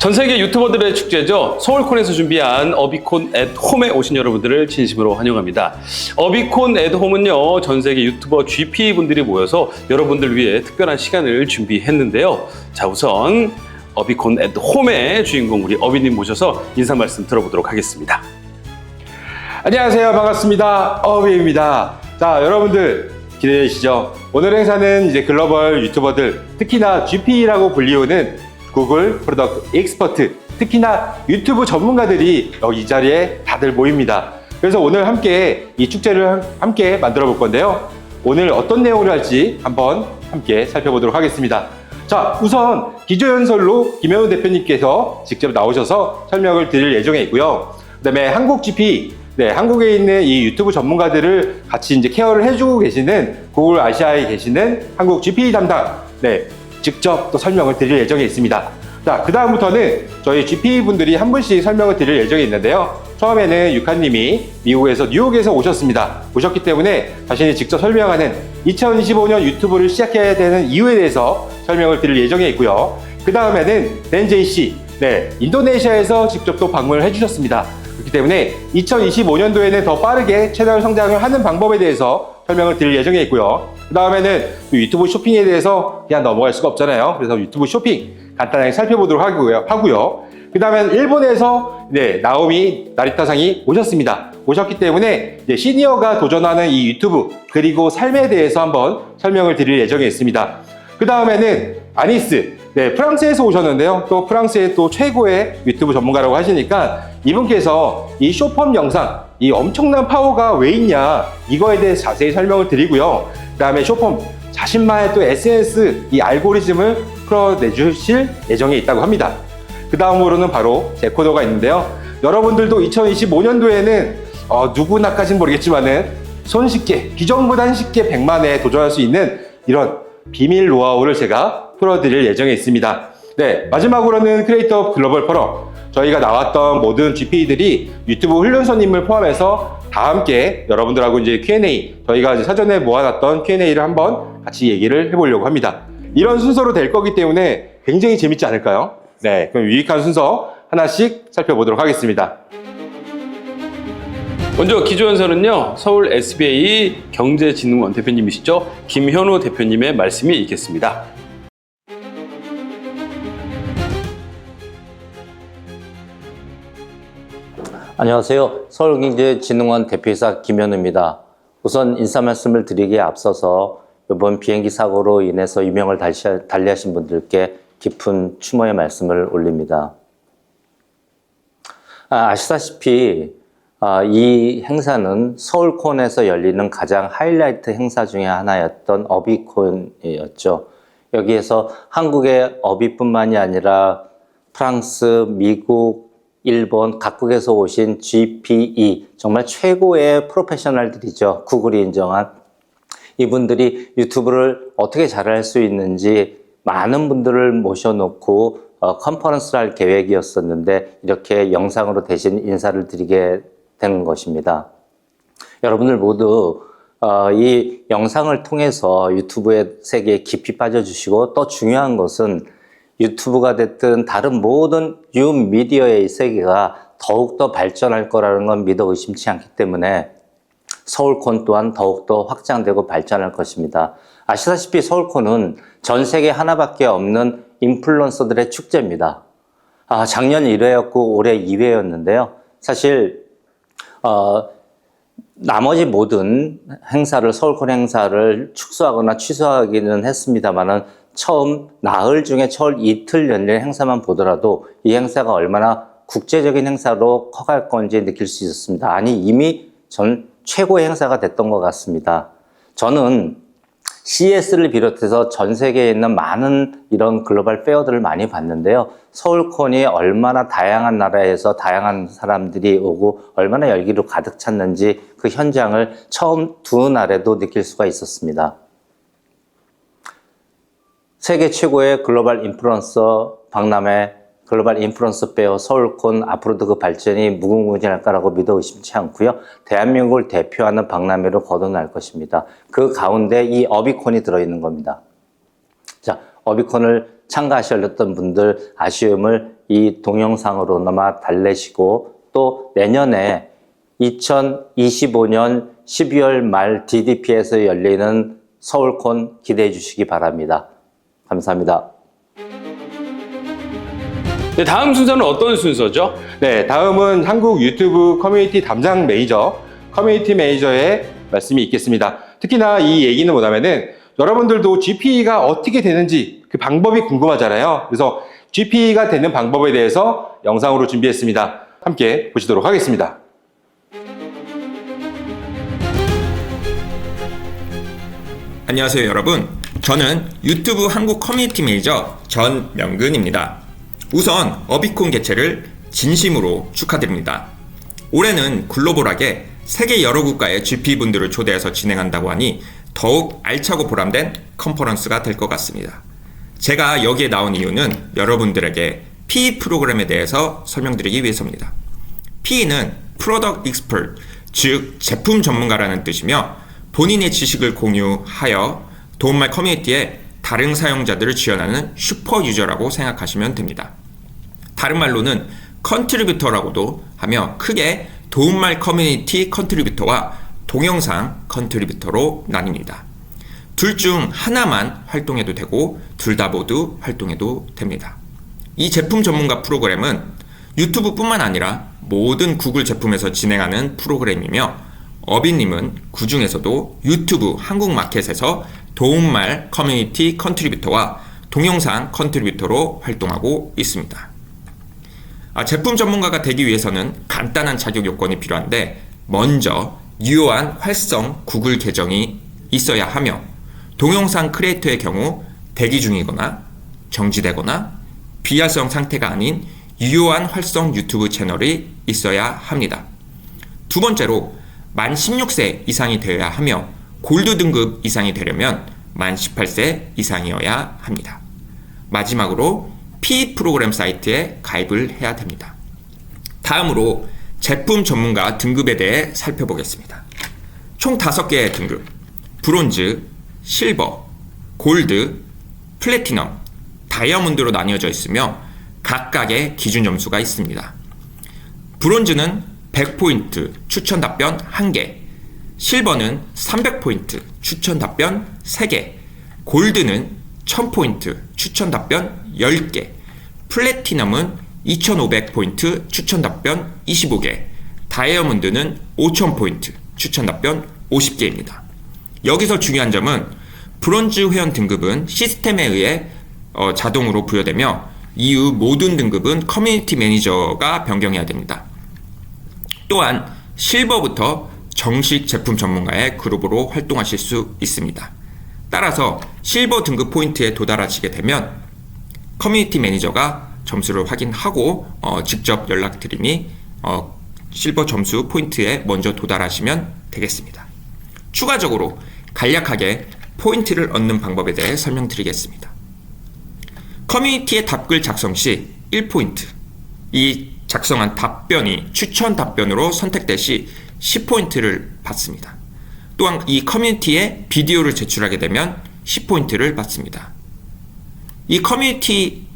전 세계 유튜버들의 축제죠. 서울콘에서 준비한 어비콘 앳 홈에 오신 여러분들을 진심으로 환영합니다. 어비콘 앳 홈은요, 전 세계 유튜버 GP 분들이 모여서 여러분들 위해 특별한 시간을 준비했는데요. 자, 우선 어비콘 앳 홈의 주인공 우리 어비님 모셔서 인사 말씀 들어보도록 하겠습니다. 안녕하세요. 반갑습니다. 어비입니다. 자, 여러분들 기대되시죠? 오늘 행사는 이제 글로벌 유튜버들, 특히나 GP라고 불리우는 구글 프로덕트 익스퍼트, 특히나 유튜브 전문가들이 여기 이 자리에 다들 모입니다. 그래서 오늘 함께 이 축제를 함께 만들어 볼 건데요. 오늘 어떤 내용을 할지 한번 함께 살펴보도록 하겠습니다. 자, 우선 기조연설로 김현우 대표님께서 직접 나오셔서 설명을 드릴 예정에 있고요. 그다음에 한국 GP, 한국에 있는 이 유튜브 전문가들을 같이 이제 케어를 해주고 계시는 구글 아시아에 계시는 한국 GP 담당, 직접 또 설명을 드릴 예정에 있습니다. 자, 그 다음부터는 저희 GP 분들이 한 분씩 설명을 드릴 예정에 있는데요. 처음에는 유카님이 미국에서 뉴욕에서 오셨기 때문에 자신이 직접 설명하는 2025년 유튜브를 시작해야 되는 이유에 대해서 설명을 드릴 예정에 있고요. 그 다음에는 댄제이 씨, 인도네시아에서 직접 또 방문을 해주셨습니다. 그렇기 때문에 2025년도에는 더 빠르게 채널 성장을 하는 방법에 대해서 설명을 드릴 예정에 있고요. 그 다음에는 유튜브 쇼핑에 대해서 그냥 넘어갈 수가 없잖아요. 그래서 유튜브 쇼핑 간단하게 살펴보도록 하고요. 그 다음에 일본에서 나오미 나리타상이 오셨기 때문에 이제 시니어가 도전하는 이 유튜브 그리고 삶에 대해서 한번 설명을 드릴 예정에 있습니다. 그 다음에는 아니스, 프랑스에서 오셨는데요. 또 프랑스의 또 최고의 유튜브 전문가라고 하시니까 이분께서 이 쇼펌 영상, 이 엄청난 파워가 왜 있냐 이거에 대해서 자세히 설명을 드리고요. 그 다음에 쇼펌 자신만의 또 SNS 이 알고리즘을 풀어내주실 예정에 있다고 합니다. 그 다음으로는 바로 제 코너가 있는데요. 여러분들도 2025년도에는 누구나까지는 모르겠지만은 손쉽게 기존보단 쉽게 100만에 도전할 수 있는 이런 비밀 노하우를 제가 풀어드릴 예정에 있습니다. 마지막으로는 크리에이터 글로벌 포럼, 저희가 나왔던 모든 GP들이 유튜브 훈련소님을 포함해서 다 함께 여러분들하고 이제 Q&A, 저희가 이제 사전에 모아놨던 Q&A를 한번 같이 얘기를 해보려고 합니다. 이런 순서로 될 거기 때문에 굉장히 재밌지 않을까요? 그럼 유익한 순서 하나씩 살펴보도록 하겠습니다. 먼저 기조연설은요, 서울 SBA 경제진흥원 대표님이시죠, 김현우 대표님의 말씀이 있겠습니다. 안녕하세요. 서울경제진흥원 대표이사 김현우입니다. 우선 인사 말씀을 드리기에 앞서서 이번 비행기 사고로 인해서 유명을 달리하신 분들께 깊은 추모의 말씀을 올립니다. 아시다시피 이 행사는 서울콘에서 열리는 가장 하이라이트 행사 중에 하나였던 어비콘이었죠. 여기에서 한국의 어비뿐만이 아니라 프랑스, 미국, 일본 각국에서 오신 GPE, 정말 최고의 프로페셔널들이죠. 구글이 인정한 이분들이 유튜브를 어떻게 잘할 수 있는지 많은 분들을 모셔놓고 컨퍼런스를 할 계획이었었는데 이렇게 영상으로 대신 인사를 드리게 된 것입니다. 여러분들 모두 이 영상을 통해서 유튜브의 세계에 깊이 빠져주시고, 또 중요한 것은 유튜브가 됐든 다른 모든 뉴미디어의 세계가 더욱더 발전할 거라는 건 믿어 의심치 않기 때문에 서울콘 또한 더욱더 확장되고 발전할 것입니다. 아시다시피 서울콘은 전 세계 하나밖에 없는 인플루언서들의 축제입니다. 작년 1회였고 올해 2회였는데요. 사실 나머지 모든 행사를, 서울콘 행사를 축소하거나 취소하기는 했습니다만은 처음 나흘 중에 첫 이틀 열린 행사만 보더라도 이 행사가 얼마나 국제적인 행사로 커갈 건지 느낄 수 있었습니다. 아니, 이미 전 최고의 행사가 됐던 것 같습니다. 저는 CES를 비롯해서 전 세계에 있는 많은 이런 글로벌 페어들을 많이 봤는데요. 서울콘이 얼마나 다양한 나라에서 다양한 사람들이 오고 얼마나 열기로 가득 찼는지 그 현장을 처음 두 날에도 느낄 수가 있었습니다. 세계 최고의 글로벌 인플루언서 박람회, 글로벌 인플루언서 페어 서울콘, 앞으로도 그 발전이 무궁무진할 거라고 믿어 의심치 않고요. 대한민국을 대표하는 박람회로 거듭날 것입니다. 그 가운데 이 어비콘이 들어있는 겁니다. 자, 어비콘을 참가하셨던 분들 아쉬움을 이 동영상으로나마 달래시고 또 내년에 2025년 12월 말 DDP에서 열리는 서울콘 기대해 주시기 바랍니다. 감사합니다. 네, 다음 순서는 어떤 순서죠? 네, 다음은 한국 유튜브 커뮤니티 담당 매니저, 커뮤니티 매니저의 말씀이 있겠습니다. 특히나 이 얘기는 뭐냐면은 여러분들도 GP가 어떻게 되는지 그 방법이 궁금하잖아요. 그래서 GP가 되는 방법에 대해서 영상으로 준비했습니다. 함께 보시도록 하겠습니다. 안녕하세요 여러분, 저는 유튜브 한국 커뮤니티 매니저 전명근입니다. 우선 어비콘 개최를 진심으로 축하드립니다. 올해는 글로벌하게 세계 여러 국가의 GP분들을 초대해서 진행한다고 하니 더욱 알차고 보람된 컨퍼런스가 될 것 같습니다. 제가 여기에 나온 이유는 여러분들에게 PE 프로그램에 대해서 설명드리기 위해서입니다. PE는 Product Expert, 즉 제품 전문가라는 뜻이며 본인의 지식을 공유하여 도움말 커뮤니티에 다른 사용자들을 지원하는 슈퍼 유저라고 생각하시면 됩니다. 다른 말로는 컨트리뷰터라고도 하며 크게 도움말 커뮤니티 컨트리뷰터와 동영상 컨트리뷰터로 나뉩니다. 둘 중 하나만 활동해도 되고 둘 다 모두 활동해도 됩니다. 이 제품 전문가 프로그램은 유튜브뿐만 아니라 모든 구글 제품에서 진행하는 프로그램이며 어비님은 그 중에서도 유튜브 한국 마켓에서 도움말 커뮤니티 컨트리뷰터와 동영상 컨트리뷰터로 활동하고 있습니다. 제품 전문가가 되기 위해서는 간단한 자격 요건이 필요한데 먼저 유효한 활성 구글 계정이 있어야 하며 동영상 크리에이터의 경우 대기 중이거나 정지되거나 비활성 상태가 아닌 유효한 활성 유튜브 채널이 있어야 합니다. 두 번째로 만 16세 이상이 되어야 하며 골드 등급 이상이 되려면 만 18세 이상이어야 합니다. 마지막으로 PE 프로그램 사이트에 가입을 해야 됩니다. 다음으로 제품 전문가 등급에 대해 살펴보겠습니다. 총 5개의 등급, 브론즈, 실버, 골드, 플래티넘, 다이아몬드로 나뉘어져 있으며 각각의 기준 점수가 있습니다. 브론즈는 100포인트 추천 답변 1개, 실버는 300포인트 추천 답변 3개, 골드는 1000포인트 추천 답변 10개, 플래티넘은 2500포인트 추천 답변 25개, 다이아몬드는 5000포인트 추천 답변 50개입니다. 여기서 중요한 점은 브론즈 회원 등급은 시스템에 의해 자동으로 부여되며 이후 모든 등급은 커뮤니티 매니저가 변경해야 됩니다. 또한 실버부터 정식 제품 전문가의 그룹으로 활동하실 수 있습니다. 따라서 실버 등급 포인트에 도달하시게 되면 커뮤니티 매니저가 점수를 확인하고 직접 연락드리니 실버 점수 포인트에 먼저 도달하시면 되겠습니다. 추가적으로 간략하게 포인트를 얻는 방법에 대해 설명드리겠습니다. 커뮤니티의 답글 작성 시 1포인트, 이 작성한 답변이 추천 답변으로 선택될 시 10포인트를 받습니다. 또한 이 커뮤니티에 비디오를 제출하게 되면 10포인트를 받습니다. 이 커뮤니티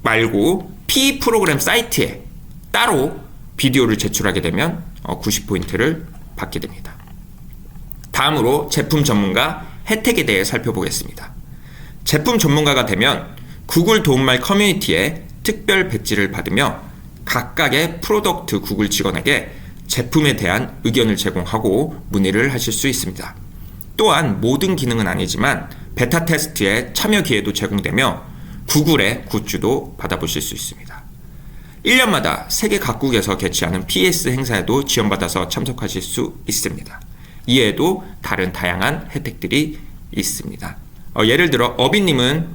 말고 PE 프로그램 사이트에 따로 비디오를 제출하게 되면 90포인트를 받게 됩니다. 다음으로 제품 전문가 혜택에 대해 살펴보겠습니다. 제품 전문가가 되면 구글 도움말 커뮤니티에 특별 배지를 받으며 각각의 프로덕트 구글 직원에게 제품에 대한 의견을 제공하고 문의를 하실 수 있습니다. 또한 모든 기능은 아니지만 베타 테스트에 참여 기회도 제공되며 구글의 굿즈도 받아보실 수 있습니다. 1년마다 세계 각국에서 개최하는 PS 행사에도 지원받아서 참석하실 수 있습니다. 이외에도 다른 다양한 혜택들이 있습니다. 예를 들어 어비님은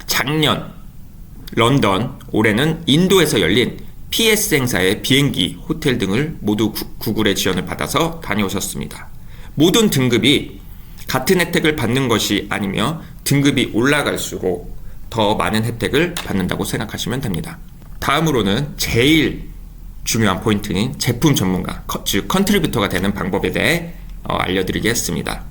작년 런던, 올해는 인도에서 열린 PS 행사의 비행기, 호텔 등을 모두 구글의 지원을 받아서 다녀오셨습니다. 모든 등급이 같은 혜택을 받는 것이 아니며 등급이 올라갈수록 더 많은 혜택을 받는다고 생각하시면 됩니다. 다음으로는 제일 중요한 포인트인 제품 전문가, 즉 컨트리뷰터가 되는 방법에 대해 알려드리겠습니다.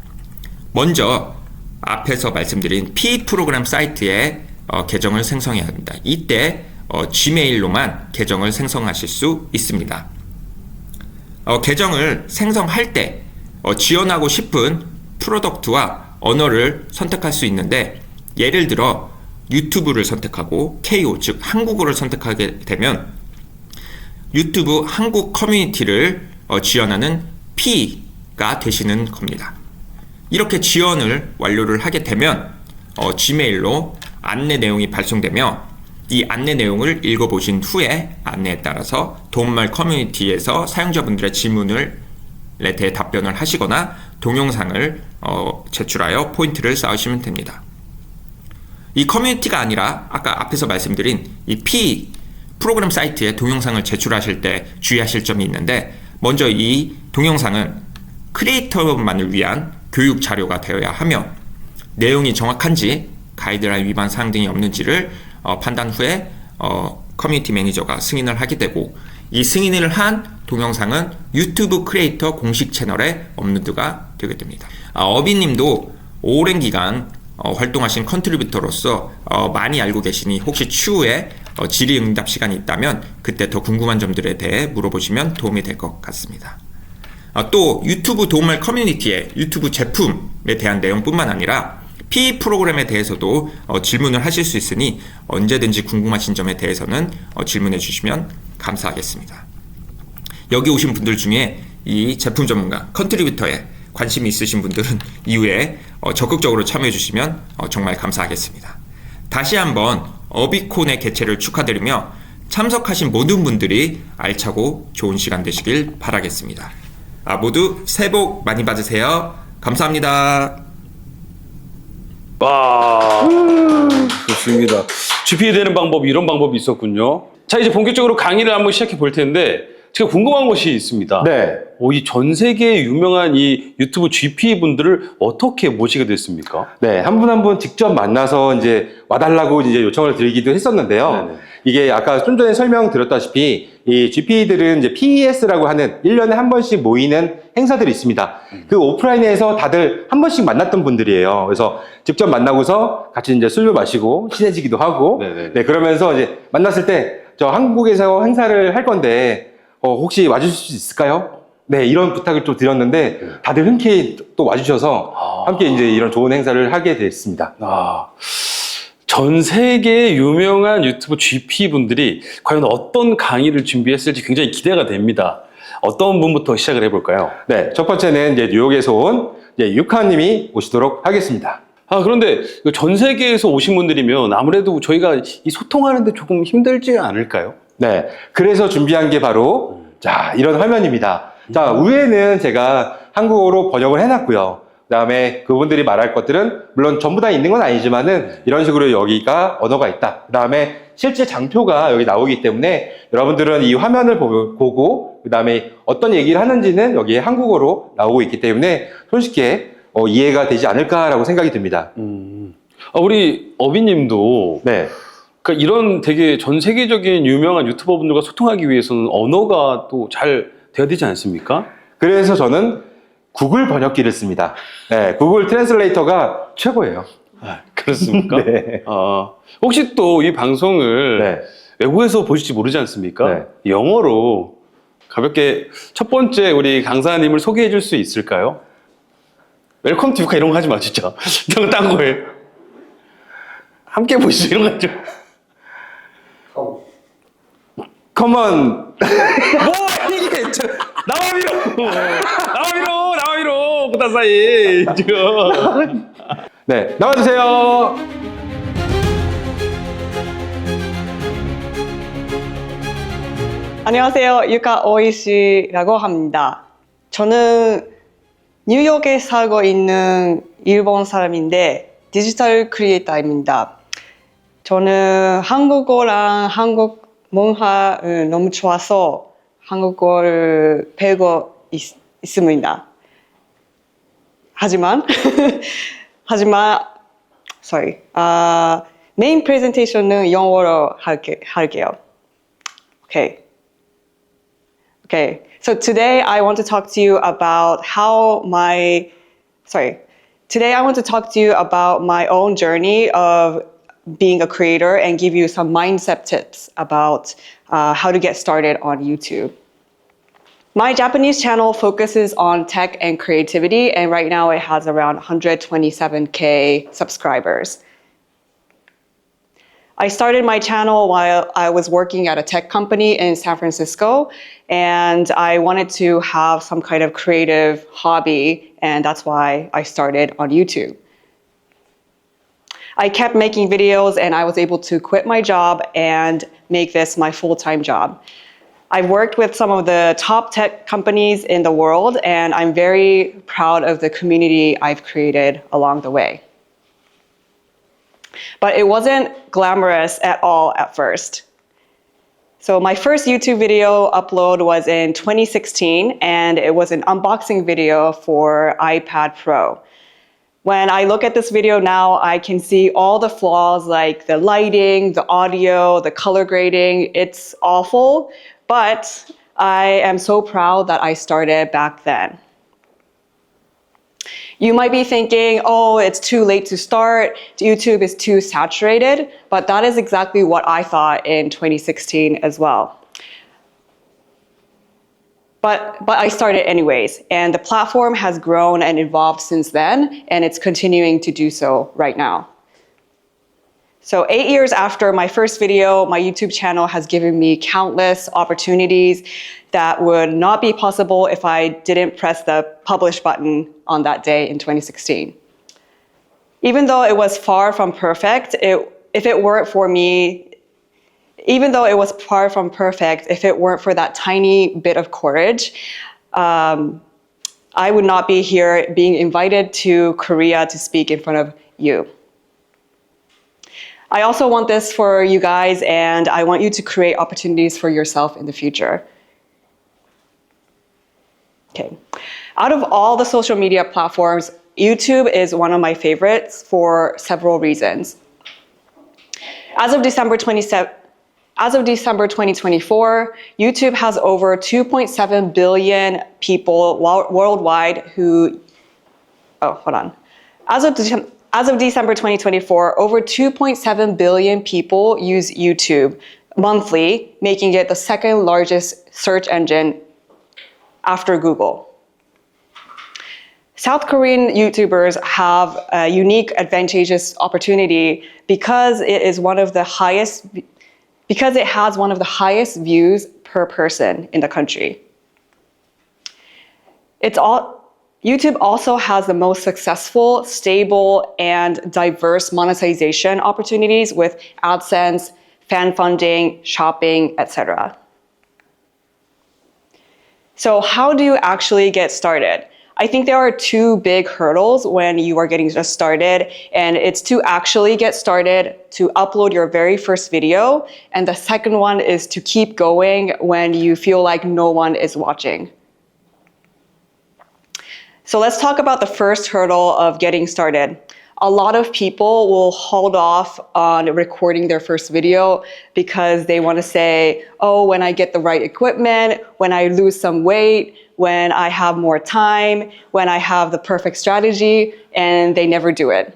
먼저 앞에서 말씀드린 P 프로그램 사이트에 계정을 생성해야 합니다. 이때 Gmail로만 계정을 생성하실 수 있습니다. 계정을 생성할 때 지원하고 싶은 프로덕트와 언어를 선택할 수 있는데, 예를 들어 유튜브를 선택하고 KO, 즉 한국어를 선택하게 되면 유튜브 한국 커뮤니티를 지원하는 P가 되시는 겁니다. 이렇게 지원을 완료를 하게 되면 지메일로 안내 내용이 발송되며, 이 안내 내용을 읽어보신 후에 안내에 따라서 도움말 커뮤니티에서 사용자분들의 질문에 대해 답변을 하시거나 동영상을 제출하여 포인트를 쌓으시면 됩니다. 이 커뮤니티가 아니라 아까 앞에서 말씀드린 이 P 프로그램 사이트에 동영상을 제출하실 때 주의하실 점이 있는데, 먼저 이 동영상은 크리에이터만을 위한 교육 자료가 되어야 하며, 내용이 정확한지 가이드라인 위반 사항 등이 없는지를 판단 후에 커뮤니티 매니저가 승인을 하게 되고, 이 승인을 한 동영상은 유튜브 크리에이터 공식 채널에 업로드가 되게 됩니다. 어비님도 오랜 기간 활동하신 컨트리뷰터로서 많이 알고 계시니 혹시 추후에 질의응답 시간이 있다면 그때 더 궁금한 점들에 대해 물어보시면 도움이 될 것 같습니다. 또 유튜브 도움말 커뮤니티에 유튜브 제품에 대한 내용뿐만 아니라 P 프로그램에 대해서도 질문을 하실 수 있으니 언제든지 궁금하신 점에 대해서는 질문해 주시면 감사하겠습니다. 여기 오신 분들 중에 이 제품 전문가 컨트리뷰터에 관심이 있으신 분들은 이후에 적극적으로 참여해 주시면 정말 감사하겠습니다. 다시 한번 어비콘의 개최를 축하드리며 참석하신 모든 분들이 알차고 좋은 시간 되시길 바라겠습니다. 모두 새해 복 많이 받으세요. 감사합니다. 와, 좋습니다. GPA 되는 방법, 이런 방법이 있었군요. 자, 이제 본격적으로 강의를 한번 시작해 볼 텐데, 제가 궁금한 것이 있습니다. 네. 이 전 세계의 유명한 이 유튜브 GP 분들을 어떻게 모시게 됐습니까? 네, 한 분 한 분 직접 만나서 이제 와달라고 이제 요청을 드리기도 했었는데요. 네네. 이게 아까 좀 전에 설명드렸다시피 이 GP들은 이제 PES라고 하는 1년에 한 번씩 모이는 행사들이 있습니다. 그 오프라인에서 다들 한 번씩 만났던 분들이에요. 그래서 직접 만나고서 같이 이제 술도 마시고 친해지기도 하고, 네네. 네, 그러면서 이제 만났을 때 저 한국에서 행사를 할 건데 혹시 와주실 수 있을까요? 네, 이런 부탁을 좀 드렸는데 다들 흔쾌히 또 와주셔서 함께 이제 이런 좋은 행사를 하게 됐습니다. 전 세계의 유명한 유튜브 GP 분들이 과연 어떤 강의를 준비했을지 굉장히 기대가 됩니다. 어떤 분부터 시작을 해볼까요? 네, 첫 번째는 이제 뉴욕에서 온 이제 유카님이 오시도록 하겠습니다. 그런데 전 세계에서 오신 분들이면 아무래도 저희가 이 소통하는데 조금 힘들지 않을까요? 네, 그래서 준비한 게 바로 자, 이런 화면입니다. 자, 위에는 제가 한국어로 번역을 해놨고요. 그 다음에 그분들이 말할 것들은 물론 전부 다 있는 건 아니지만은 이런 식으로 여기가 언어가 있다. 그 다음에 실제 장표가 여기 나오기 때문에 여러분들은 이 화면을 보고 그 다음에 어떤 얘기를 하는지는 여기에 한국어로 나오고 있기 때문에 손쉽게 이해가 되지 않을까라고 생각이 듭니다. 우리 어비님도 네. 그러니까 이런 되게 전 세계적인 유명한 유튜버 분들과 소통하기 위해서는 언어가 또 잘 돼야 되지 않습니까? 그래서 저는 구글 번역기를 씁니다. 네, 구글 트랜슬레이터가 최고예요. 그렇습니까? 네. 혹시 또 이 방송을 네. 외국에서 보실지 모르지 않습니까? 네. 영어로 가볍게 첫 번째 우리 강사님을 소개해 줄 수 있을까요? 웰컴 투 유카 이런 거 하지 마, 진짜. 이런 거 딴 거예요. 함께 보시죠, 이런 거 하죠. Come on. 뭐, 이게, 나와 위로, 구다사이, 지금. 네, 나와주세요. 안녕하세요. 유카 오이시라고 합니다. 저는 뉴욕에 살고 있는 일본 사람인데 디지털 크리에이터입니다. 저는 한국어랑 한국 문화 너무 좋아서 한국어를 배우고 있습니다. 하지만 메인 프레젠테이션은 영어로 할게요. Okay, so today I want to talk to you about how Today, I want to talk to you about my own journey of being a creator and give you some mindset tips about how to get started on YouTube. My Japanese channel focuses on tech and creativity, and right now it has around 127K subscribers. I started my channel while I was working at a tech company in San Francisco, and I wanted to have some kind of creative hobby, and that's why I started on YouTube. I kept making videos, and I was able to quit my job and make this my full-time job. I've worked with some of the top tech companies in the world, and I'm very proud of the community I've created along the way. But it wasn't glamorous at all at first. So my first YouTube video upload was in 2016, and it was an unboxing video for iPad Pro. When I look at this video now, I can see all the flaws like the lighting, the audio, the color grading. It's awful, but I am so proud that I started back then. You might be thinking, oh, it's too late to start, YouTube is too saturated, but that is exactly what I thought in 2016 as well. But I started anyways, and the platform has grown and evolved since then, and it's continuing to do so right now. So 8 years after my first video, my YouTube channel has given me countless opportunities that would not be possible if I didn't press the publish button on that day in 2016. Even though it was far from perfect, if it weren't for that tiny bit of courage, I would not be here being invited to Korea to speak in front of you. I also want this for you guys, and I want you to create opportunities for yourself in the future. Okay. Out of all the social media platforms, YouTube is one of my favorites for several reasons. As of December 2024, YouTube has over 2.7 billion people worldwide who, As of December 2024, over 2.7 billion people use YouTube monthly, making it the second largest search engine after Google. South Korean YouTubers have a unique, advantageous opportunity because it has one of the highest views per person in the country. YouTube also has the most successful, stable, and diverse monetization opportunities with AdSense, fan funding, shopping, etc. So how do you actually get started? I think there are two big hurdles when you are getting just started, and it's to actually get started, to upload your very first video, and the second one is to keep going when you feel like no one is watching. So let's talk about the first hurdle of getting started. A lot of people will hold off on recording their first video because they want to say, oh, when I get the right equipment, when I lose some weight, when I have more time, when I have the perfect strategy, and they never do it.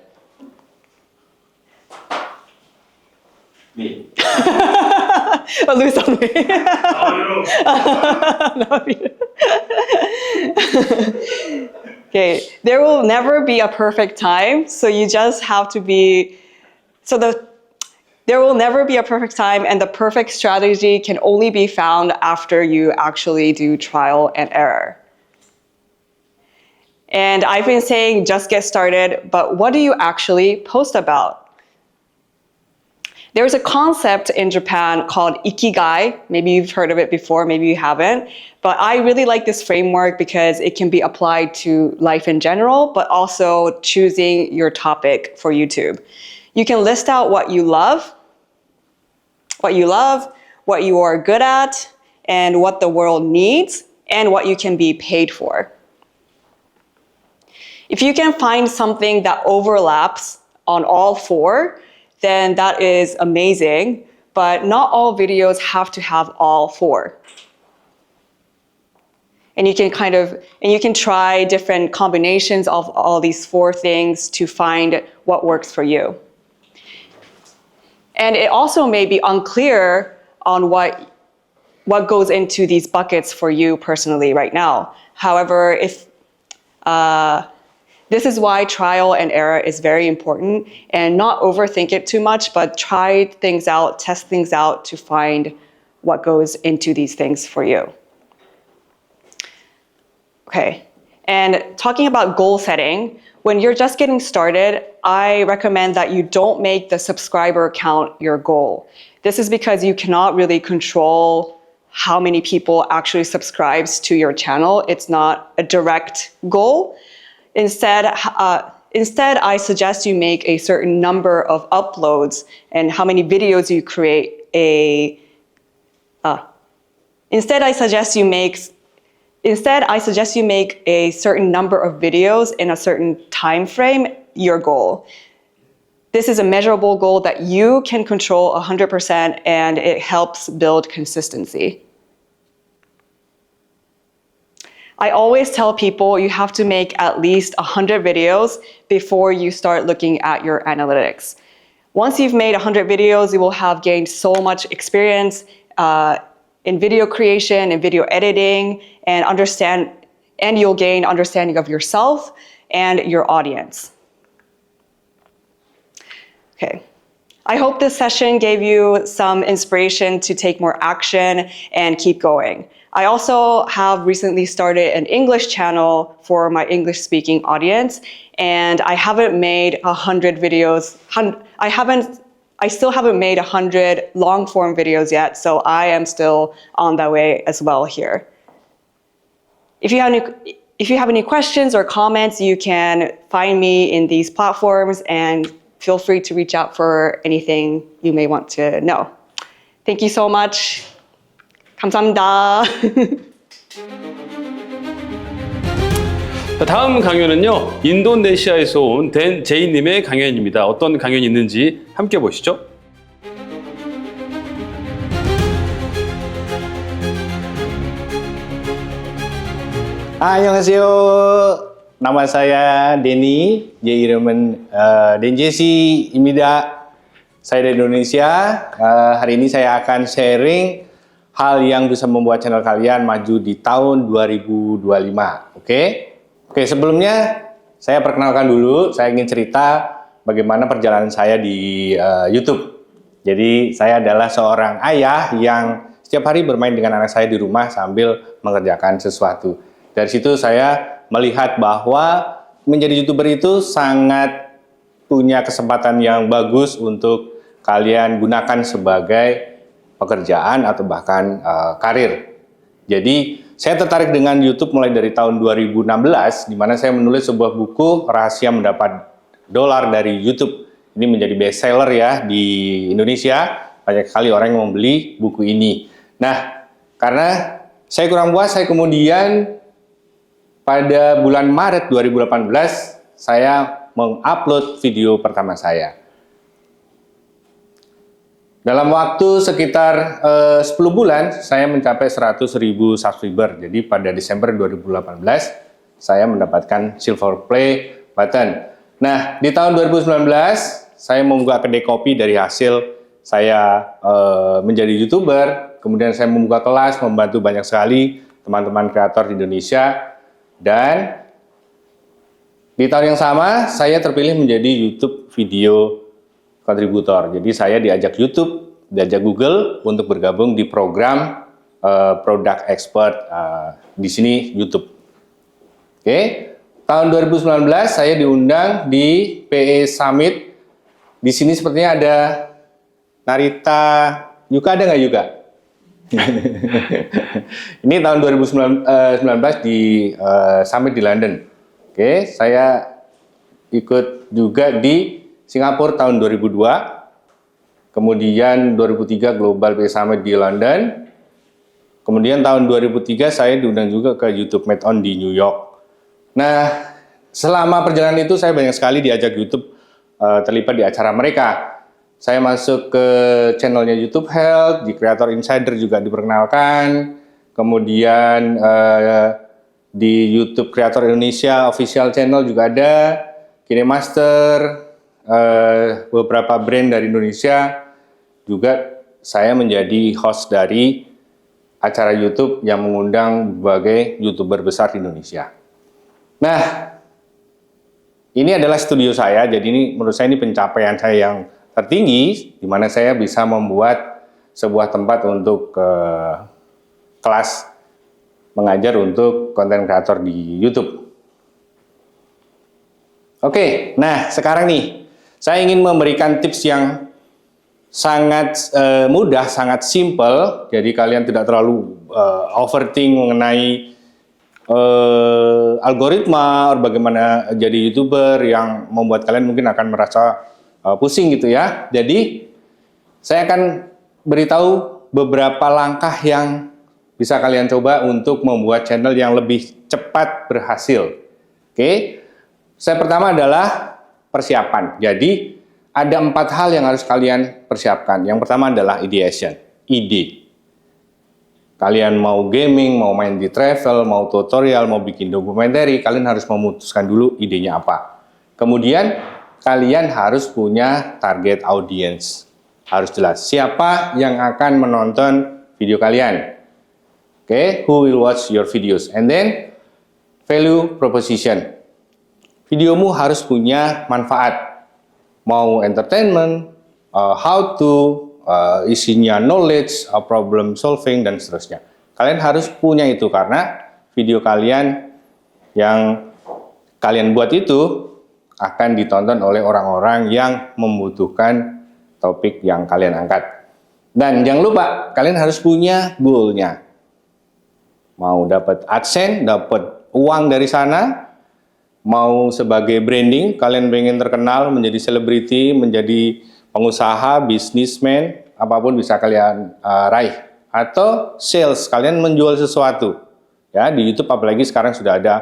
Me. Lose some weight. Okay, there will never be a perfect time, so you just have to be, there will never be a perfect time, and the perfect strategy can only be found after you actually do trial and error. And I've been saying just get started, but what do you actually post about? There's a concept in Japan called Ikigai. Maybe you've heard of it before, maybe you haven't. But I really like this framework because it can be applied to life in general, but also choosing your topic for YouTube. You can list out what you love, what you are good at, and what the world needs, and what you can be paid for. If you can find something that overlaps on all four, then that is amazing, but not all videos have to have all four. And you can try different combinations of all these 4 things to find what works for you. And it also may be unclear on what goes into these buckets for you personally right now. However, this is why trial and error is very important, and not overthink it too much, but try things out, test things out to find what goes into these things for you. Okay, and talking about goal setting, when you're just getting started, I recommend that you don't make the subscriber count your goal. This is because you cannot really control how many people actually subscribes to your channel. It's not a direct goal. Instead, I suggest you make a certain number of uploads and how many videos you create Instead, I suggest you make a certain number of videos in a certain time frame your goal. This is a measurable goal that you can control 100%, and it helps build consistency. I always tell people you have to make at least 100 videos before you start looking at your analytics. Once you've made 100 videos, you will have gained so much experience in video creation and video editing, and you'll gain understanding of yourself and your audience. Okay. I hope this session gave you some inspiration to take more action and keep going. I also have recently started an English channel for my English-speaking audience, and I haven't made 100 videos. I still haven't made 100 long-form videos yet, so I am still on that way as well here. If you have any questions or comments, you can find me in these platforms, and feel free to reach out for anything you may want to know. Thank you so much. 감사합니다. 자, 다음 강연은요, 인도네시아에서 온 댄 제이님의 강연입니다. 어떤 강연이 있는지 함께 보시죠. Annyeonghaseyo, nama saya Denny Jairemen Denjesi Imida. Saya dari Indonesia. Hari ini saya akan sharing hal yang bisa membuat channel kalian maju di tahun 2025. Oke, sebelumnya saya perkenalkan dulu. Saya ingin cerita bagaimana perjalanan saya di YouTube. Jadi saya adalah seorang ayah yang setiap hari bermain dengan anak saya di rumah sambil mengerjakan sesuatu. Dari situ saya melihat bahwa menjadi YouTuber itu sangat punya kesempatan yang bagus untuk kalian gunakan sebagai pekerjaan atau bahkan karir. Jadi saya tertarik dengan YouTube mulai dari tahun 2016, di mana saya menulis sebuah buku Rahasia Mendapat Dolar dari YouTube. Ini menjadi bestseller ya di Indonesia. Banyak sekali orang yang membeli buku ini. Nah, karena saya kurang puas, saya kemudian pada bulan Maret 2018, saya mengupload video pertama saya. Dalam waktu sekitar 10 bulan, saya mencapai 100.000 subscriber. Jadi pada Desember 2018, saya mendapatkan silver play button. Nah, di tahun 2019, saya membuka kedai kopi dari hasil saya menjadi YouTuber. Kemudian saya membuka kelas, membantu banyak sekali teman-teman kreator di Indonesia. Dan di tahun yang sama, saya terpilih menjadi YouTube video kontributor. Jadi saya diajak Google untuk bergabung di program Product Expert di sini YouTube. Oke, tahun 2019 saya diundang di PE Summit. Di sini sepertinya ada Narita Yuka, ada nggak Yuka? Ini tahun 2019 di Summit di London. Oke, saya ikut juga di Singapura tahun 2002. Kemudian 2003 Global PE Summit di London. Kemudian tahun 2003 saya diundang juga ke YouTube Made On di New York. Nah, selama perjalanan itu saya banyak sekali diajak YouTube terlibat di acara mereka. Saya masuk ke channelnya YouTube Health, di Creator Insider juga diperkenalkan. Kemudian di YouTube Kreator Indonesia official channel juga ada, KineMaster, beberapa brand dari Indonesia, juga saya menjadi host dari acara YouTube yang mengundang berbagai YouTuber besar di Indonesia. Nah, ini adalah studio saya, jadi ini menurut saya ini pencapaian saya yang tertinggi, di mana saya bisa membuat sebuah tempat untuk kelas mengajar untuk konten kreator di YouTube. Oke, nah sekarang nih, saya ingin memberikan tips yang sangat mudah, sangat simple, jadi kalian tidak terlalu overthink mengenai algoritma, bagaimana jadi YouTuber yang membuat kalian mungkin akan merasa pusing gitu ya. Jadi saya akan beritahu beberapa langkah yang bisa kalian coba untuk membuat channel yang lebih cepat berhasil. Oke, saya pertama adalah persiapan. Jadi ada 4 hal yang harus kalian persiapkan. Yang pertama adalah ideation, ide. Kalian mau gaming, mau main di travel, mau tutorial, mau bikin dokumenter, kalian harus memutuskan dulu idenya apa. Kemudian kalian harus punya target audience. Harus jelas siapa yang akan menonton video kalian. Oke, who will watch your videos? And then value proposition. Videomu harus punya manfaat. Mau entertainment, how to, isinya knowledge, problem solving, dan seterusnya. Kalian harus punya itu karena video kalian yang kalian buat itu akan ditonton oleh orang-orang yang membutuhkan topik yang kalian angkat. Dan jangan lupa, kalian harus punya goal-nya. Mau dapat AdSense, dapat uang dari sana, mau sebagai branding, kalian pengen terkenal, menjadi selebriti, menjadi pengusaha, bisnismen, apapun bisa kalian raih. Atau sales, kalian menjual sesuatu. Ya, di YouTube apalagi sekarang sudah ada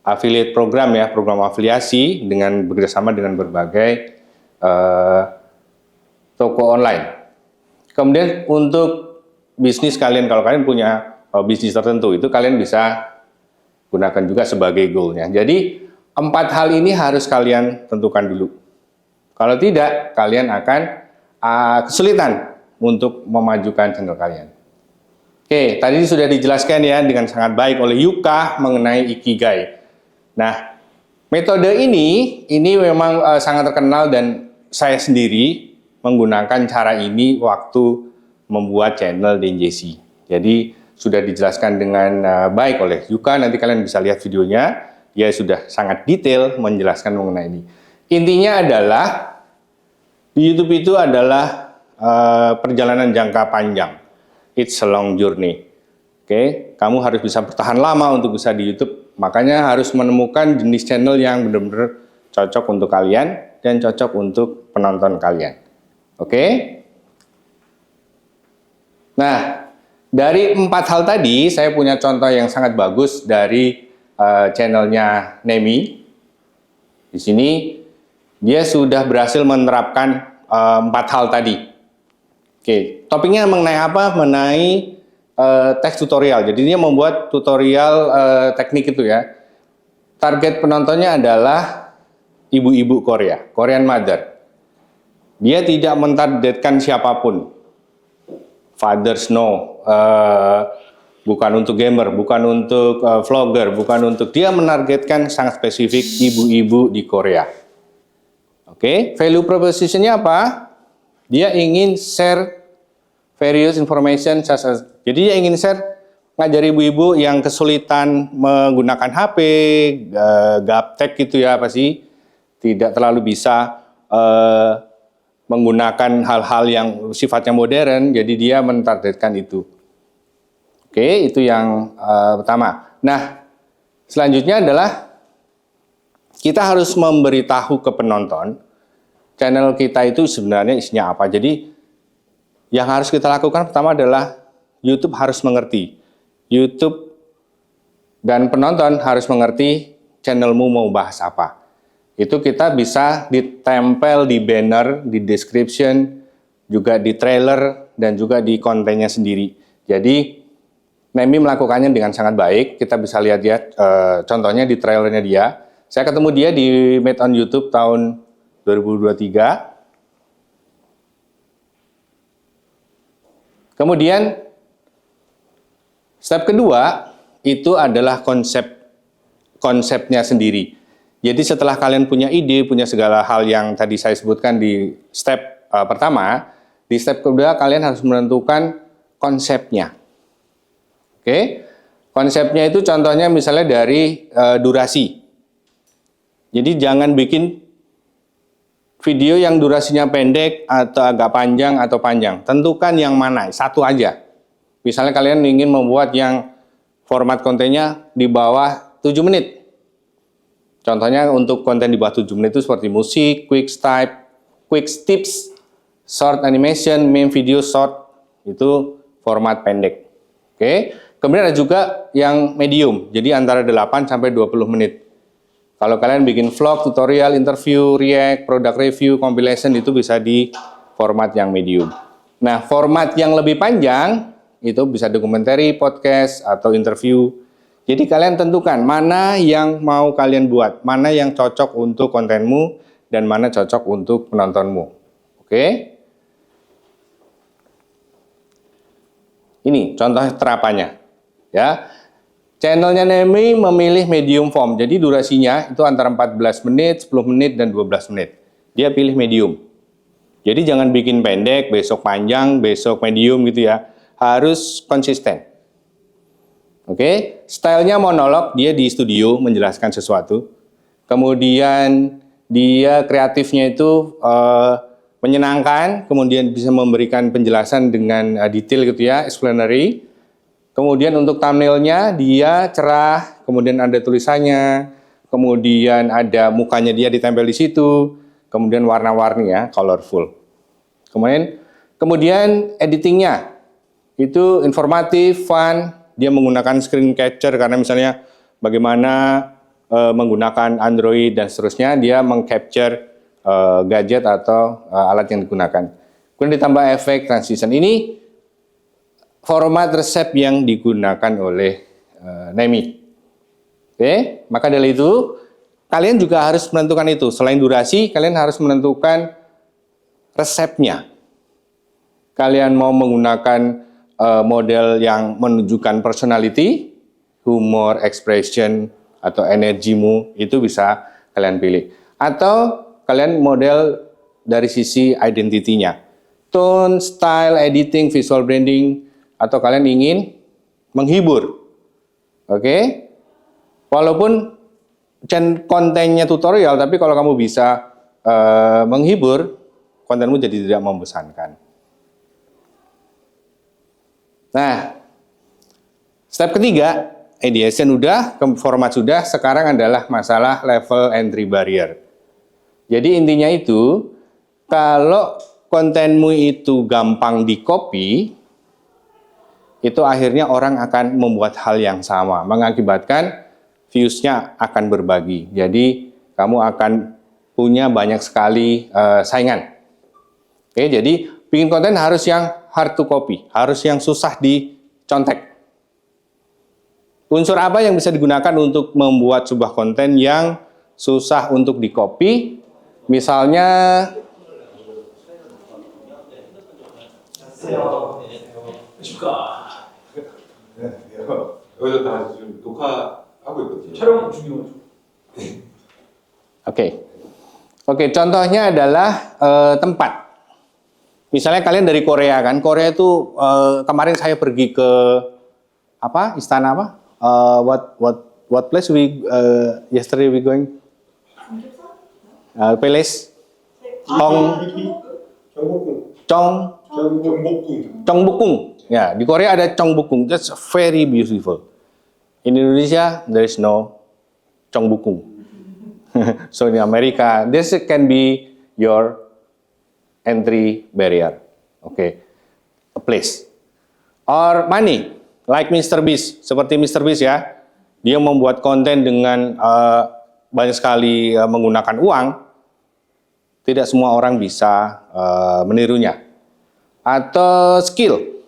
affiliate program ya, program afiliasi dengan bekerjasama dengan berbagai toko online. Kemudian untuk bisnis kalian, kalau kalian punya bisnis tertentu, itu kalian bisa gunakan juga sebagai goal-nya. Jadi 4 hal ini harus kalian tentukan dulu. Kalau tidak, kalian akan kesulitan untuk memajukan channel kalian. Oke, tadi sudah dijelaskan ya dengan sangat baik oleh Yuka mengenai Ikigai. Nah, metode ini memang sangat terkenal dan saya sendiri menggunakan cara ini waktu membuat channel DNJC. Jadi sudah dijelaskan dengan baik oleh Yuka, nanti kalian bisa lihat videonya, dia sudah sangat detail menjelaskan mengenai ini. Intinya adalah, di YouTube itu adalah perjalanan jangka panjang, it's a long journey. Oke, kamu harus bisa bertahan lama untuk bisa di YouTube, makanya harus menemukan jenis channel yang benar-benar cocok untuk kalian, dan cocok untuk penonton kalian. Oke? Nah, dari 4 hal tadi, saya punya contoh yang sangat bagus dari channelnya Nemi. Di sini, dia sudah berhasil menerapkan 4 hal tadi. Oke, topiknya mengenai apa? Mengenai teks tutorial. Jadi, dia membuat tutorial teknik itu ya. Target penontonnya adalah ibu-ibu Korea, Korean mother. Dia tidak mentargetkan siapapun. Fathers no, bukan untuk gamer, bukan untuk vlogger, bukan untuk, dia menargetkan sangat spesifik ibu-ibu di Korea. Oke, value proposition-nya apa? Dia ingin share various information, jadi dia ingin share ngajari ibu-ibu yang kesulitan menggunakan HP, gaptek gitu ya, apa sih? Tidak terlalu bisa menggunakan hal-hal yang sifatnya modern, jadi dia mentargetkan itu. Oke, itu yang pertama. Nah, selanjutnya adalah kita harus memberitahu ke penonton channel kita itu sebenarnya isinya apa. Jadi yang harus kita lakukan pertama adalah YouTube harus mengerti. YouTube dan penonton harus mengerti channelmu mau bahas apa. Itu kita bisa ditempel di banner, di description, juga di trailer, dan juga di kontennya sendiri. Jadi Nemi melakukannya dengan sangat baik. Kita bisa lihat ya, contohnya di trailernya dia. Saya ketemu dia di Made on YouTube tahun 2023. Kemudian step kedua itu adalah konsepnya sendiri. Jadi setelah kalian punya ide, punya segala hal yang tadi saya sebutkan di step pertama, di step kedua kalian harus menentukan konsepnya. Oke, konsepnya itu contohnya misalnya dari durasi. Jadi jangan bikin video yang durasinya pendek atau agak panjang atau panjang. Tentukan yang mana, satu aja. Misalnya kalian ingin membuat yang format kontennya di bawah 7 menit. Contohnya untuk konten di bawah 7 menit itu seperti musik, quick tips, short animation, meme video short, itu format pendek. Oke. Kemudian ada juga yang medium, jadi antara 8 sampai 20 menit. Kalau kalian bikin vlog, tutorial, interview, react, product review, compilation itu bisa di format yang medium. Nah, format yang lebih panjang itu bisa dokumenter, podcast atau interview. Jadi kalian tentukan mana yang mau kalian buat, mana yang cocok untuk kontenmu dan mana cocok untuk penontonmu. Oke? Ini contoh terapannya. Ya. Channelnya Nemi memilih medium form. Jadi durasinya itu antara 14 menit, 10 menit dan 12 menit. Dia pilih medium. Jadi jangan bikin pendek, besok panjang, besok medium gitu ya. Harus konsisten. Oke, stylenya monolog, dia di studio menjelaskan sesuatu. Kemudian dia kreatifnya itu menyenangkan, kemudian bisa memberikan penjelasan dengan detail gitu ya, explanatory. Kemudian untuk thumbnailnya dia cerah, kemudian ada tulisannya, kemudian ada mukanya dia ditempel di situ, kemudian warna-warni ya, colorful. Kemudian editingnya itu informatif, fun. Dia menggunakan screen capture karena misalnya bagaimana menggunakan Android dan seterusnya, dia mengcapture gadget atau alat yang digunakan. Kemudian ditambah efek transition. Ini format resep yang digunakan oleh Nemi. Oke, maka dari itu kalian juga harus menentukan itu. Selain durasi, kalian harus menentukan resepnya. Kalian mau menggunakan model yang menunjukkan personality, humor, expression, atau energimu, itu bisa kalian pilih. Atau kalian model dari sisi identitinya. Tone, style, editing, visual branding, atau kalian ingin menghibur. Oke? Walaupun kontennya tutorial, tapi kalau kamu bisa menghibur, kontenmu jadi tidak membosankan. Nah, step ketiga, ideation udah, format sudah, sekarang adalah masalah level entry barrier. Jadi intinya itu, kalau kontenmu itu gampang di-copy, itu akhirnya orang akan membuat hal yang sama, mengakibatkan views-nya akan berbagi. Jadi kamu akan punya banyak sekali saingan. Oke, jadi bikin konten harus yang hard to copy, harus yang susah dicontek. Unsur apa yang bisa digunakan untuk membuat sebuah konten yang susah untuk di-copy? Misalnya 여기서 다 지금 녹화하고 있거든요. 촬영 중이어가지고. Oke, contohnya adalah tempat. Misalnya kalian dari Korea kan, Korea itu kemarin saya pergi ke istana apa? What place we yesterday we going? Palace. Cheongbokgung. Ya, di Korea ada Cheongbokgung. That's very beautiful. In Indonesia there is no Cheongbokgung. So in America, this can be your entry barrier. Okay, a place. Or money, like Mr. Beast, seperti Mr. Beast ya. Dia membuat konten dengan banyak sekali menggunakan uang. Tidak semua orang bisa menirunya. Atau skill,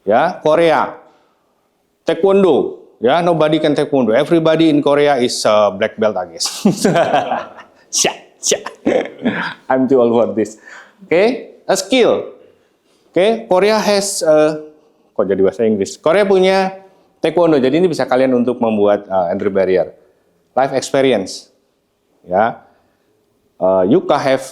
ya Korea. taekwondo. Ya, nobody can taekwondo. Everybody in Korea is black belt, I guess. I'm too old for this. Okay, a skill. Okay, Korea has kok jadi bahasa Inggris. Korea punya taekwondo. Jadi ini bisa kalian untuk membuat entry barrier. Life experience. Ya. Yuka have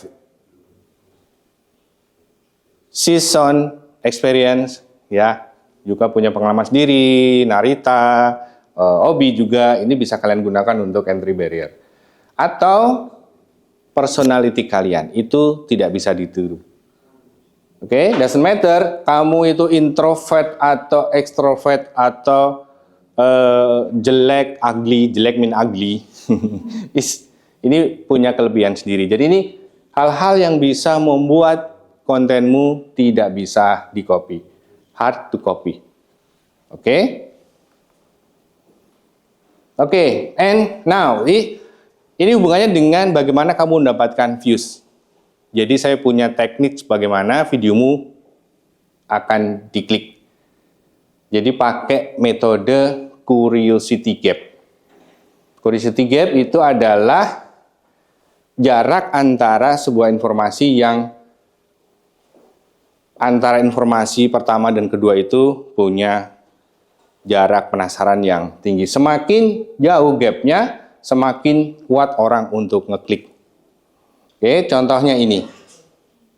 season experience, ya. Yuka punya pengalaman sendiri, Narita, Obi juga, ini bisa kalian gunakan untuk entry barrier. Atau personality kalian, itu tidak bisa ditiru. Oke, doesn't matter, kamu itu introvert atau extrovert atau jelek, ugly, jelek mean ugly. Ini punya kelebihan sendiri. Jadi ini hal-hal yang bisa membuat kontenmu tidak bisa di-copy. Hard to copy. Oke? Oke, and now ini hubungannya dengan bagaimana kamu mendapatkan views. Jadi saya punya teknik bagaimana videomu akan diklik. Jadi pakai metode curiosity gap. Curiosity gap itu adalah jarak antara sebuah informasi yang antara informasi pertama dan kedua itu punya jarak penasaran yang tinggi. Semakin jauh gapnya, semakin kuat orang untuk ngeklik. Oke, contohnya ini.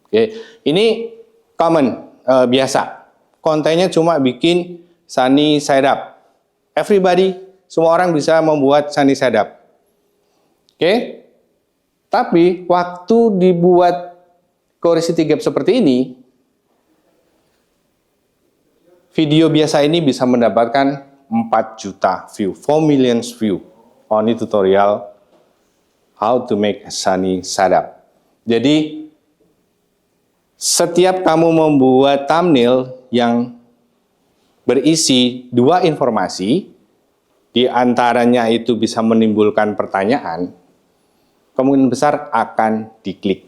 Oke, ini common, biasa. Kontennya cuma bikin sunny side up. Everybody, semua orang bisa membuat sunny side up. Oke, tapi waktu dibuat curiosity gap seperti ini, video biasa ini bisa mendapatkan 4 juta view, 4 million view on ini tutorial how to make a sunny side up. Jadi setiap kamu membuat thumbnail yang berisi 2 informasi, di antaranya itu bisa menimbulkan pertanyaan, kemungkinan besar akan diklik.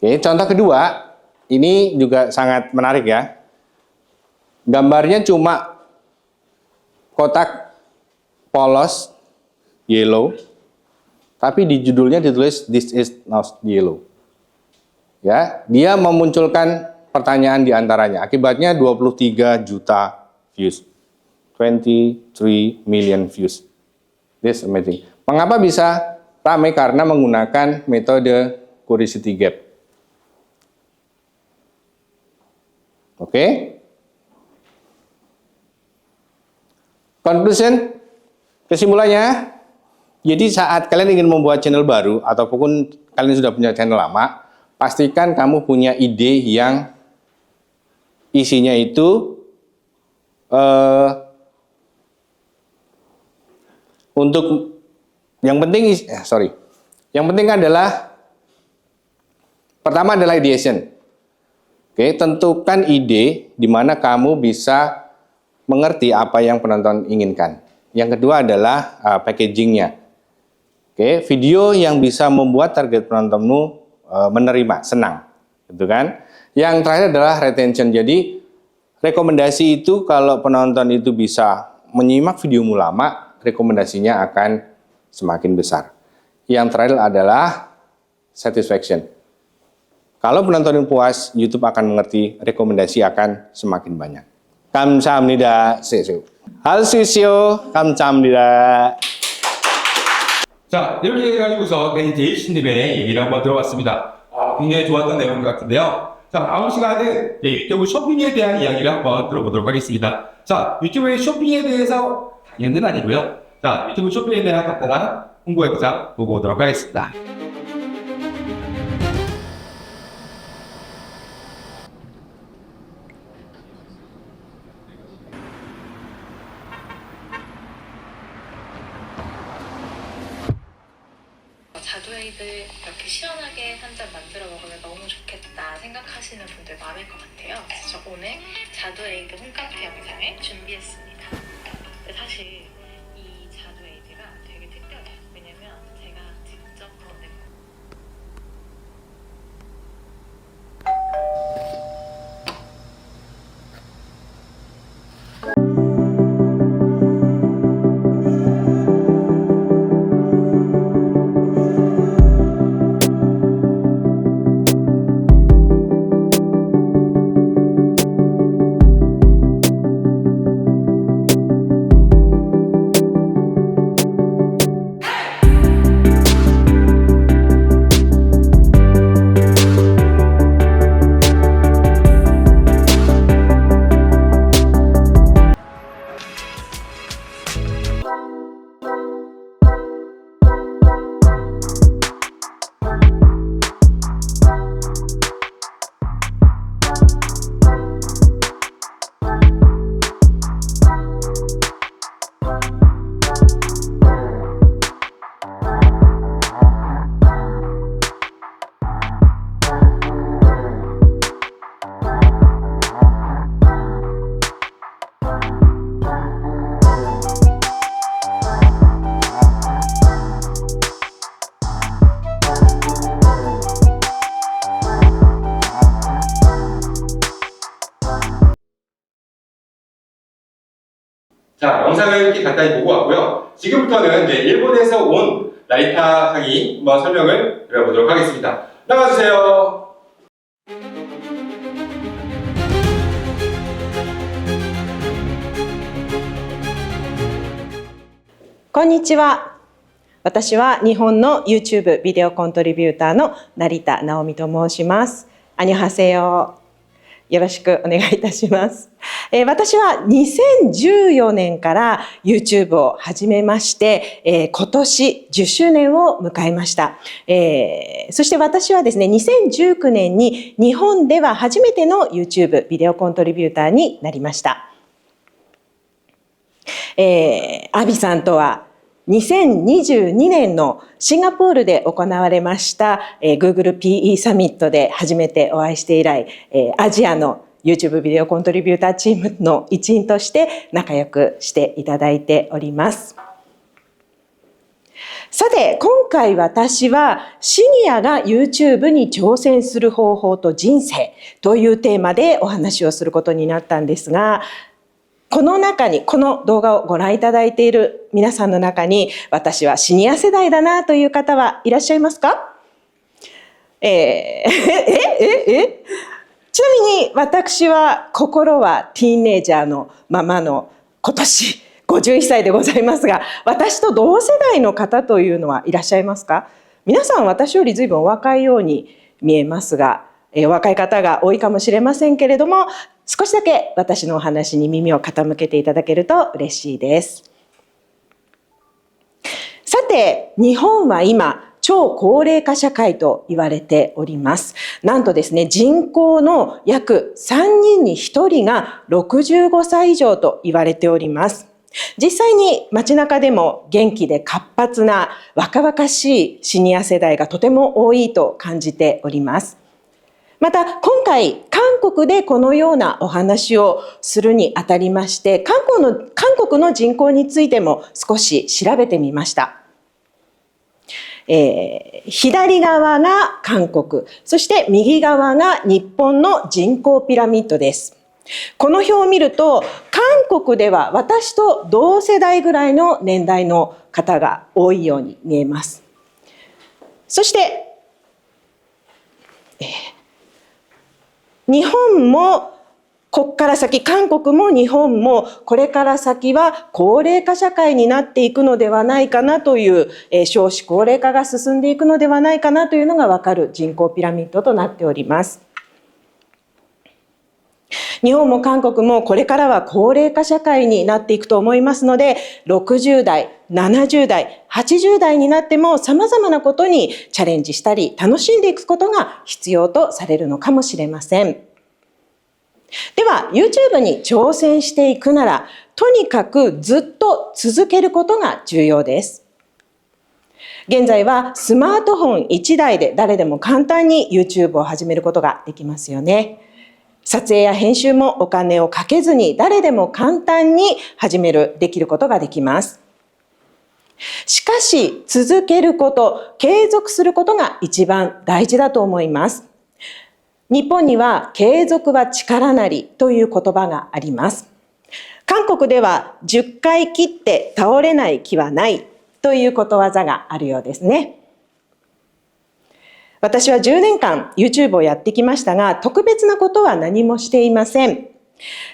Oke, contoh kedua, ini juga sangat menarik ya. Gambarnya cuma kotak polos yellow, tapi di judulnya ditulis this is not yellow. Ya, dia memunculkan pertanyaan di antaranya. Akibatnya 23 juta views. 23 million views. This amazing. Mengapa bisa ramai? Karena menggunakan metode curiosity gap. Oke? Conclusion, kesimpulannya, jadi saat kalian ingin membuat channel baru, ataupun kalian sudah punya channel lama, pastikan kamu punya ide yang isinya itu untuk yang penting, yang penting adalah pertama adalah ideation. Oke, tentukan ide di mana kamu bisa mengerti apa yang penonton inginkan. Yang kedua adalah packagingnya. Oke, video yang bisa membuat target penontonmu menerima, senang, gitu kan? Yang terakhir adalah retention. Jadi rekomendasi itu kalau penonton itu bisa menyimak videomu lama, rekomendasinya akan semakin besar. Yang terakhir adalah satisfaction. Kalau penonton yang puas, YouTube akan mengerti, rekomendasi akan semakin banyak. 감사합니다. 할 수 있어요. 감사합니다. 자, 이렇게 해가지고서 맨 제이씨님의 얘기를 한번 들어봤습니다. 굉장히 좋았던 내용 같은데요. 자, 다음 시간은 유튜브 쇼핑에 대한 이야기를 한번 들어보도록 하겠습니다. 자, 유튜브의 쇼핑에 대해서 얘는 아니고요. 자, 유튜브 쇼핑에 대한 간단한 홍보 영상 보고 오도록 하겠습니다. 자두에이드 이렇게 시원하게 한 잔 만들어 먹으면 너무 좋겠다 생각하시는 분들 많을 것 같아요. 그래서 저 오늘 자두에이드 홈카페 영상을 준비했습니다. 근데 사실 이 자두에이드가 되게 특별해요. 왜냐면 제가 직접 만든 거. 자, 영상을 이렇게 간단히 보고 왔고요. 지금부터는 이제 일본에서 온 나리타 상이 한번 설명을 드려보도록 하겠습니다. 나와주세요. こんにちは。私は日本の YouTube ビデオコントリビューターの成田直美と申します。アニョハセヨ。よろしくお願いいたします。私は2014年から YouTube を始めまして、今年10周年を迎えました。そして私はですね、2019年に日本では初めての YouTube ビデオコントリビューターになりました。アビさんとは2022年のシンガポールで行われました、Google PE サミットで初めてお会いして以来、アジアの YouTube ビデオコントリビューターチームの一員として仲良くしていただいております。さて、今回私はシニアが YouTube に挑戦する方法と人生というテーマでお話をすることになったんですが、この中に、この動画をご覧いただいている皆さんの中に、私はシニア世代だなという方はいらっしゃいますか？ちなみに私は心はティーンエイジャーのままの今年51歳でございますが、私と同世代の方というのはいらっしゃいますか？皆さん私より随分お若いように見えますが、お若い方が多いかもしれませんけれども、少しだけ私のお話に耳を傾けていただけると嬉しいです。さて、日本は今、超高齢化社会と言われております。なんとですね、人口の約3人に1人が65歳以上と言われております。実際に街中でも元気で活発な若々しいシニア世代がとても多いと感じております。また今回韓国でこのようなお話をするにあたりまして、韓国の人口についても少し調べてみました。左側が韓国、そして右側が日本の人口ピラミッドです。この表を見ると、韓国では私と同世代ぐらいの年代の方が多いように見えます。そして、日本もこっから先、韓国も日本もこれから先は高齢化社会になっていくのではないかなという、少子高齢化が進んでいくのではないかなというのがわかる人口ピラミッドとなっております。日本も韓国もこれからは高齢化社会になっていくと思いますので、60代、70代、80代になっても様々なことにチャレンジしたり楽しんでいくことが必要とされるのかもしれません。では YouTube に挑戦していくなら、とにかくずっと続けることが重要です。現在はスマートフォン1台で誰でも簡単に YouTube を始めることができますよね。撮影や編集もお金をかけずに誰でも簡単にできることができます。しかし続けること、継続することが一番大事だと思います。日本には継続は力なりという言葉があります。韓国では10回切って倒れない木はないということわざがあるようですね。私は10年間 YouTube をやってきましたが、特別なことは何もしていません。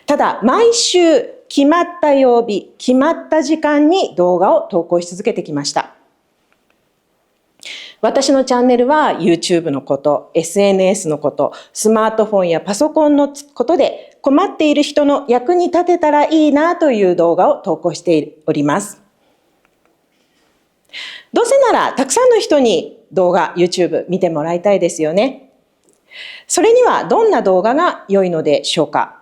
ただ、毎週決まった曜日、決まった時間に動画を投稿し続けてきました。私のチャンネルは YouTube のこと、SNS のこと、スマートフォンやパソコンのことで困っている人の役に立てたらいいなという動画を投稿しております。どうせならたくさんの人に動画、YouTube 見てもらいたいですよね。それにはどんな動画が良いのでしょうか。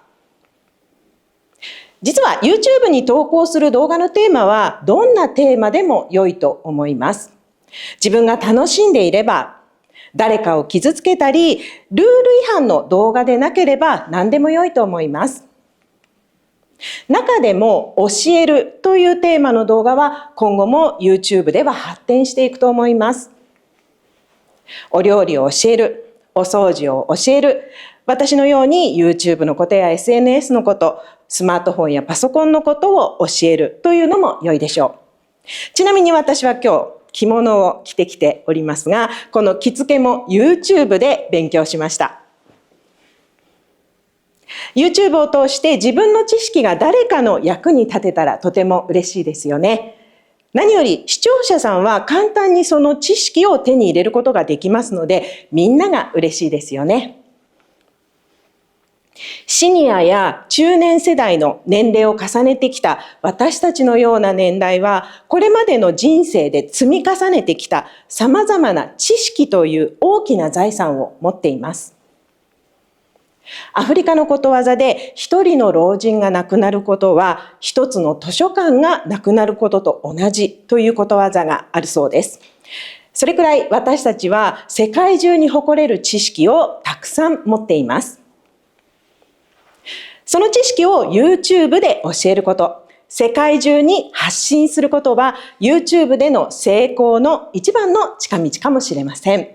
実は YouTube に投稿する動画のテーマはどんなテーマでも良いと思います。自分が楽しんでいれば、誰かを傷つけたり、ルール違反の動画でなければ何でも良いと思います。中でも教えるというテーマの動画は今後も YouTube では発展していくと思います。お料理を教える、お掃除を教える、私のように YouTube のことや SNS のこと、スマートフォンやパソコンのことを教えるというのも良いでしょう。ちなみに私は今日着物を着てきておりますが、この着付けも YouTube で勉強しました。YouTube を通して自分の知識が誰かの役に立てたらとても嬉しいですよね。何より視聴者さんは簡単にその知識を手に入れることができますので、みんなが嬉しいですよね。シニアや中年世代の年齢を重ねてきた私たちのような年代は、これまでの人生で積み重ねてきた様々な知識という大きな財産を持っています。アフリカのことわざで、一人の老人が亡くなることは一つの図書館がなくなることと同じということわざがあるそうです。それくらい私たちは世界中に誇れる知識をたくさん持っています。その知識を YouTube で教えること、世界中に発信することは YouTube での成功の一番の近道かもしれません。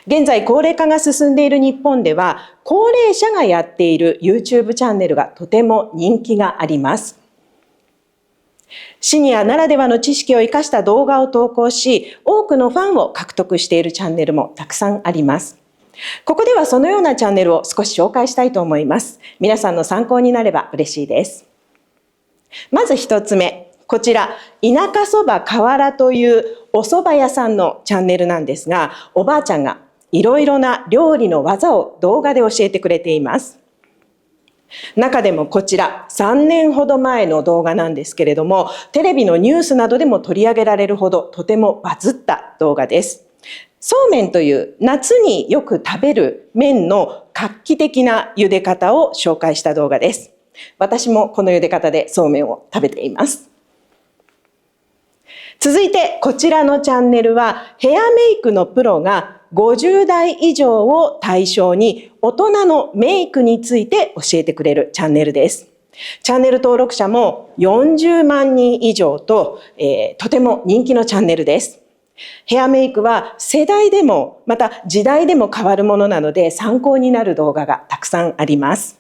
現在高齢化が進んでいる日本では、高齢者がやっている YouTube チャンネルがとても人気があります。シニアならではの知識を生かした動画を投稿し、多くのファンを獲得しているチャンネルもたくさんあります。ここではそのようなチャンネルを少し紹介したいと思います。皆さんの参考になれば嬉しいです。まず一つ目、こちら、田舎そば河原というお蕎麦屋さんのチャンネルなんですが、おばあちゃんがいろいろな料理の技を動画で教えてくれています。中でもこちら、3年ほど前の動画なんですけれども、テレビのニュースなどでも取り上げられるほどとてもバズった動画です。そうめんという夏によく食べる麺の画期的な茹で方を紹介した動画です。私もこの茹で方でそうめんを食べています。続いてこちらのチャンネルは、ヘアメイクのプロが50代以上を対象に大人のメイクについて教えてくれるチャンネルです。チャンネル登録者も40万人以上と、とても人気のチャンネルです。ヘアメイクは世代でもまた時代でも変わるものなので、参考になる動画がたくさんあります。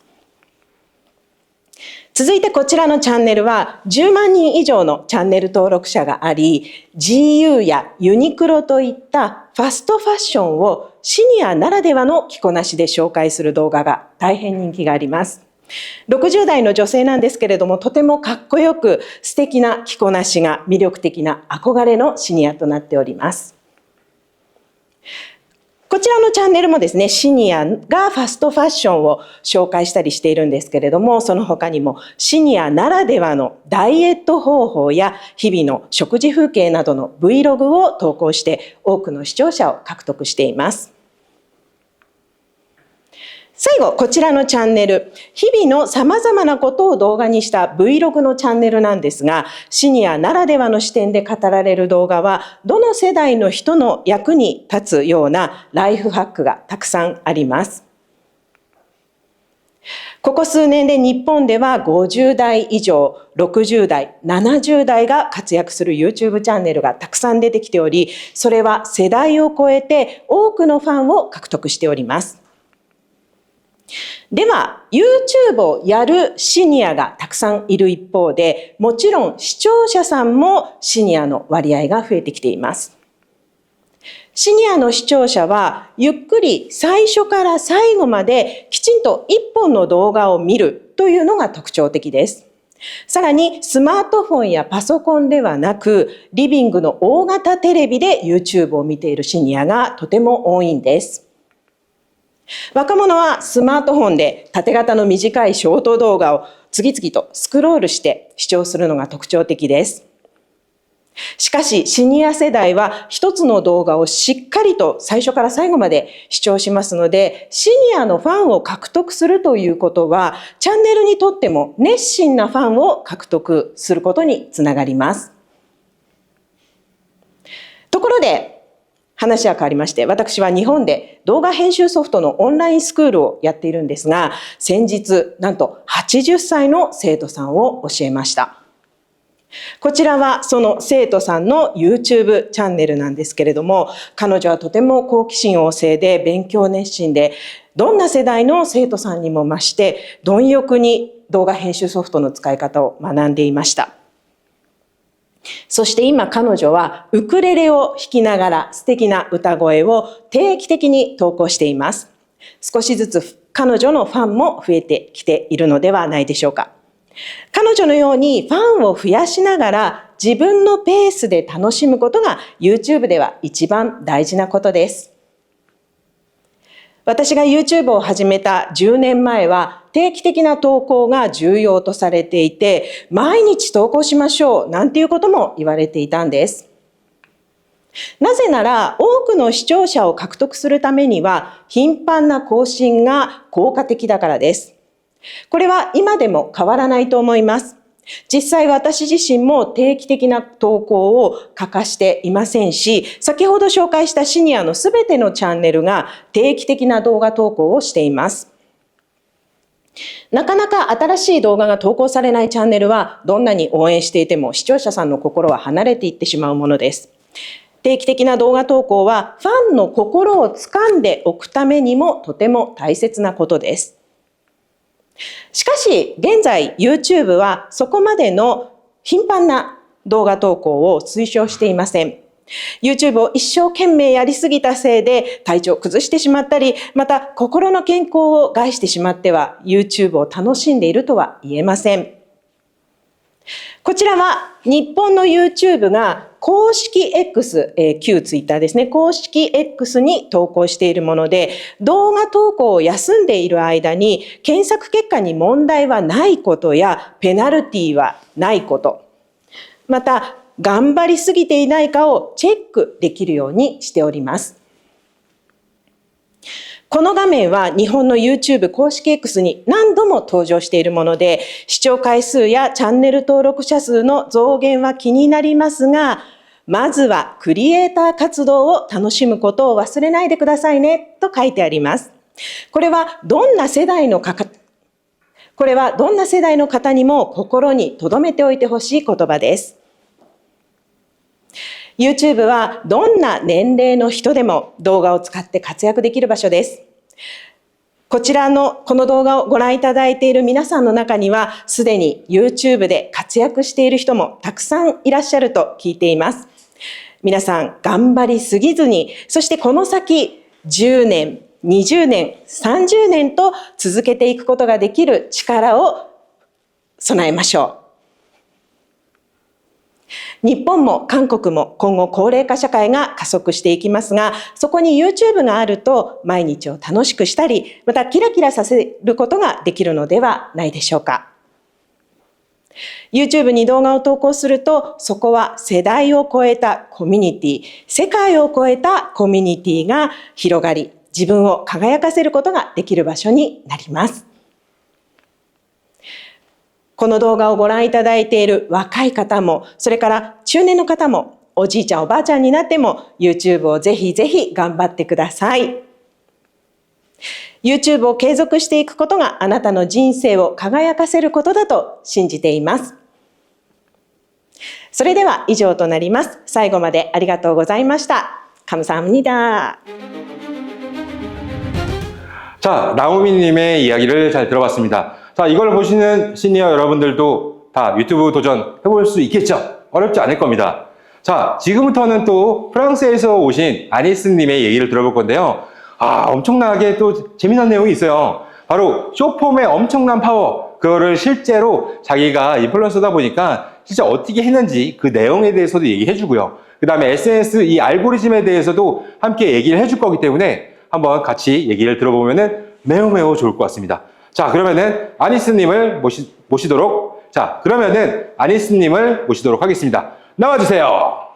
続いてこちらのチャンネルは10万人以上のチャンネル登録者があり、GU やユニクロといったファストファッションをシニアならではの着こなしで紹介する動画が大変人気があります。60代の女性なんですけれども、とてもかっこよく素敵な着こなしが魅力的な憧れのシニアとなっております。こちらのチャンネルもですね、シニアがファストファッションを紹介したりしているんですけれども、その他にもシニアならではのダイエット方法や日々の食事風景などの Vlog を投稿して多くの視聴者を獲得しています。最後、こちらのチャンネル、日々の様々なことを動画にした Vlog のチャンネルなんですが、シニアならではの視点で語られる動画は、どの世代の人の役に立つようなライフハックがたくさんあります。ここ数年で日本では50代以上、60代、70代が活躍する YouTube チャンネルがたくさん出てきており、それは世代を超えて多くのファンを獲得しております。では YouTube をやるシニアがたくさんいる一方で、もちろん視聴者さんもシニアの割合が増えてきています。シニアの視聴者はゆっくり最初から最後まできちんと一本の動画を見るというのが特徴的です。さらにスマートフォンやパソコンではなく、リビングの大型テレビで YouTube を見ているシニアがとても多いんです。若者はスマートフォンで縦型の短いショート動画を次々とスクロールして視聴するのが特徴的です。しかしシニア世代は一つの動画をしっかりと最初から最後まで視聴しますので、シニアのファンを獲得するということはチャンネルにとっても熱心なファンを獲得することにつながります。ところで話は変わりまして、私は日本で動画編集ソフトのオンラインスクールをやっているんですが、先日なんと80歳の生徒さんを教えました。こちらはその生徒さんの YouTube チャンネルなんですけれども、彼女はとても好奇心旺盛で勉強熱心で、どんな世代の生徒さんにも増して貪欲に動画編集ソフトの使い方を学んでいました。そして今彼女はウクレレを弾きながら素敵な歌声を定期的に投稿しています。少しずつ彼女のファンも増えてきているのではないでしょうか。彼女のようにファンを増やしながら自分のペースで楽しむことが YouTube では一番大事なことです。私が YouTube を始めた10年前は定期的な投稿が重要とされていて、毎日投稿しましょうなんていうことも言われていたんです。なぜなら多くの視聴者を獲得するためには頻繁な更新が効果的だからです。これは今でも変わらないと思います。実際私自身も定期的な投稿を欠かしていませんし、先ほど紹介したシニアのすべてのチャンネルが定期的な動画投稿をしています。なかなか新しい動画が投稿されないチャンネルはどんなに応援していても視聴者さんの心は離れていってしまうものです。定期的な動画投稿はファンの心を掴んでおくためにもとても大切なことです。しかし現在 YouTube はそこまでの頻繁な動画投稿を推奨していません。YouTube を一生懸命やりすぎたせいで体調を崩してしまったり、また心の健康を害してしまっては YouTube を楽しんでいるとは言えません。こちらは日本の YouTube が公式 X、旧 Twitter ですね、公式 X に投稿しているもので、動画投稿を休んでいる間に検索結果に問題はないことやペナルティはないこと、また頑張りすぎていないかをチェックできるようにしております。この画面は日本の YouTube 公式 X に何度も登場しているもので、視聴回数やチャンネル登録者数の増減は気になりますが、まずはクリエイター活動を楽しむことを忘れないでくださいねと書いてあります。これはどんな世代の方にも心に留めておいてほしい言葉です。YouTube はどんな年齢の人でも動画を使って活躍できる場所です。この動画をご覧いただいている皆さんの中には、すでに YouTube で活躍している人もたくさんいらっしゃると聞いています。皆さん頑張りすぎずに、そしてこの先10年、20年、30年と続けていくことができる力を備えましょう。日本も韓国も今後高齢化社会が加速していきますが、そこに YouTube があると毎日を楽しくしたり、またキラキラさせることができるのではないでしょうか。YouTube に動画を投稿すると、そこは世代を超えたコミュニティ、世界を超えたコミュニティが広がり、自分を輝かせることができる場所になります。この動画をご覧いただいている若い方も、それから中年の方も、おじいちゃんおばあちゃんになっても YouTube をぜひぜひ頑張ってください。YouTube を継続していくことがあなたの人生を輝かせることだと信じています。それでは以上となります。最後までありがとうございました。감사합니다. 자, 라우미님의 이야기를 잘 들어봤습니다. 자, 이걸 보시는 시니어 여러분들도 다 유튜브 도전 해볼 수 있겠죠? 어렵지 않을 겁니다. 자, 지금부터는 또 프랑스에서 오신 아니스님의 얘기를 들어볼 건데요. 엄청나게 또 재미난 내용이 있어요. 바로 숏폼의 엄청난 파워, 그거를 실제로 자기가 인플루언서다 보니까 진짜 어떻게 했는지 그 내용에 대해서도 얘기해 주고요. 그 다음에 SNS 이 알고리즘에 대해서도 함께 얘기를 해줄 거기 때문에 한번 같이 얘기를 들어보면은 매우 좋을 것 같습니다. 자, 그러면은 아니스님을 모시도록 하겠습니다. 나와주세요.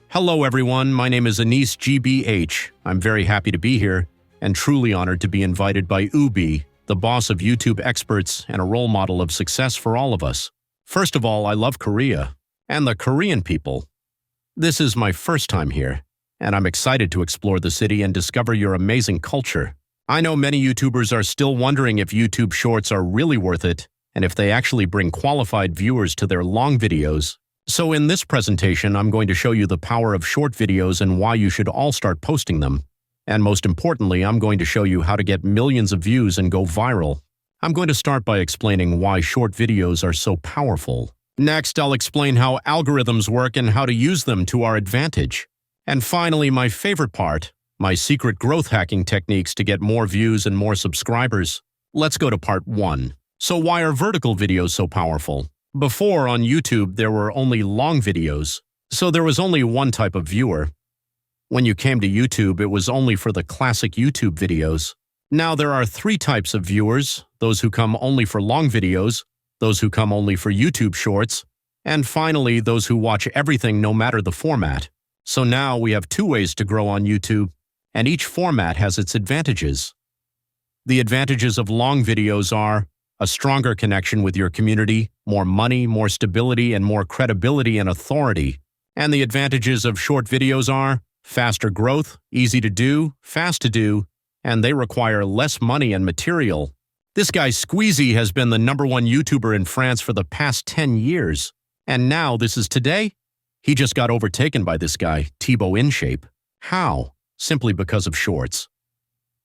Hello, everyone. My name is Anis GBH. I'm very happy to be here and truly honored to be invited by Ubi, the boss of YouTube experts and a role model of success for all of us. First of all, I love Korea and the Korean people. This is my first time here, and I'm excited to explore the city and discover your amazing culture. I know many YouTubers are still wondering if YouTube Shorts are really worth it and if they actually bring qualified viewers to their long videos. So in this presentation, I'm going to show you the power of short videos and why you should all start posting them. And most importantly, I'm going to show you how to get millions of views and go viral. I'm going to start by explaining why short videos are so powerful. Next, I'll explain how algorithms work and how to use them to our advantage. And finally, my favorite part, my secret growth hacking techniques to get more views and more subscribers. Let's go to part 1. So why are vertical videos so powerful? Before, on YouTube, there were only long videos, so there was only one type of viewer. When you came to YouTube, it was only for the classic YouTube videos. Now there are 3 types of viewers, those who come only for long videos, those who come only for YouTube Shorts, and finally, those who watch everything no matter the format. So now we have 2 ways to grow on YouTube, and each format has its advantages. The advantages of long videos are a stronger connection with your community, more money, more stability, and more credibility and authority. And the advantages of short videos are faster growth, easy to do, fast to do, and they require less money and material. This guy Squeezie has been the #1 YouTuber in France for the past 10 years. And now this is today? He just got overtaken by this guy, Thibaut InShape. How? Simply because of shorts.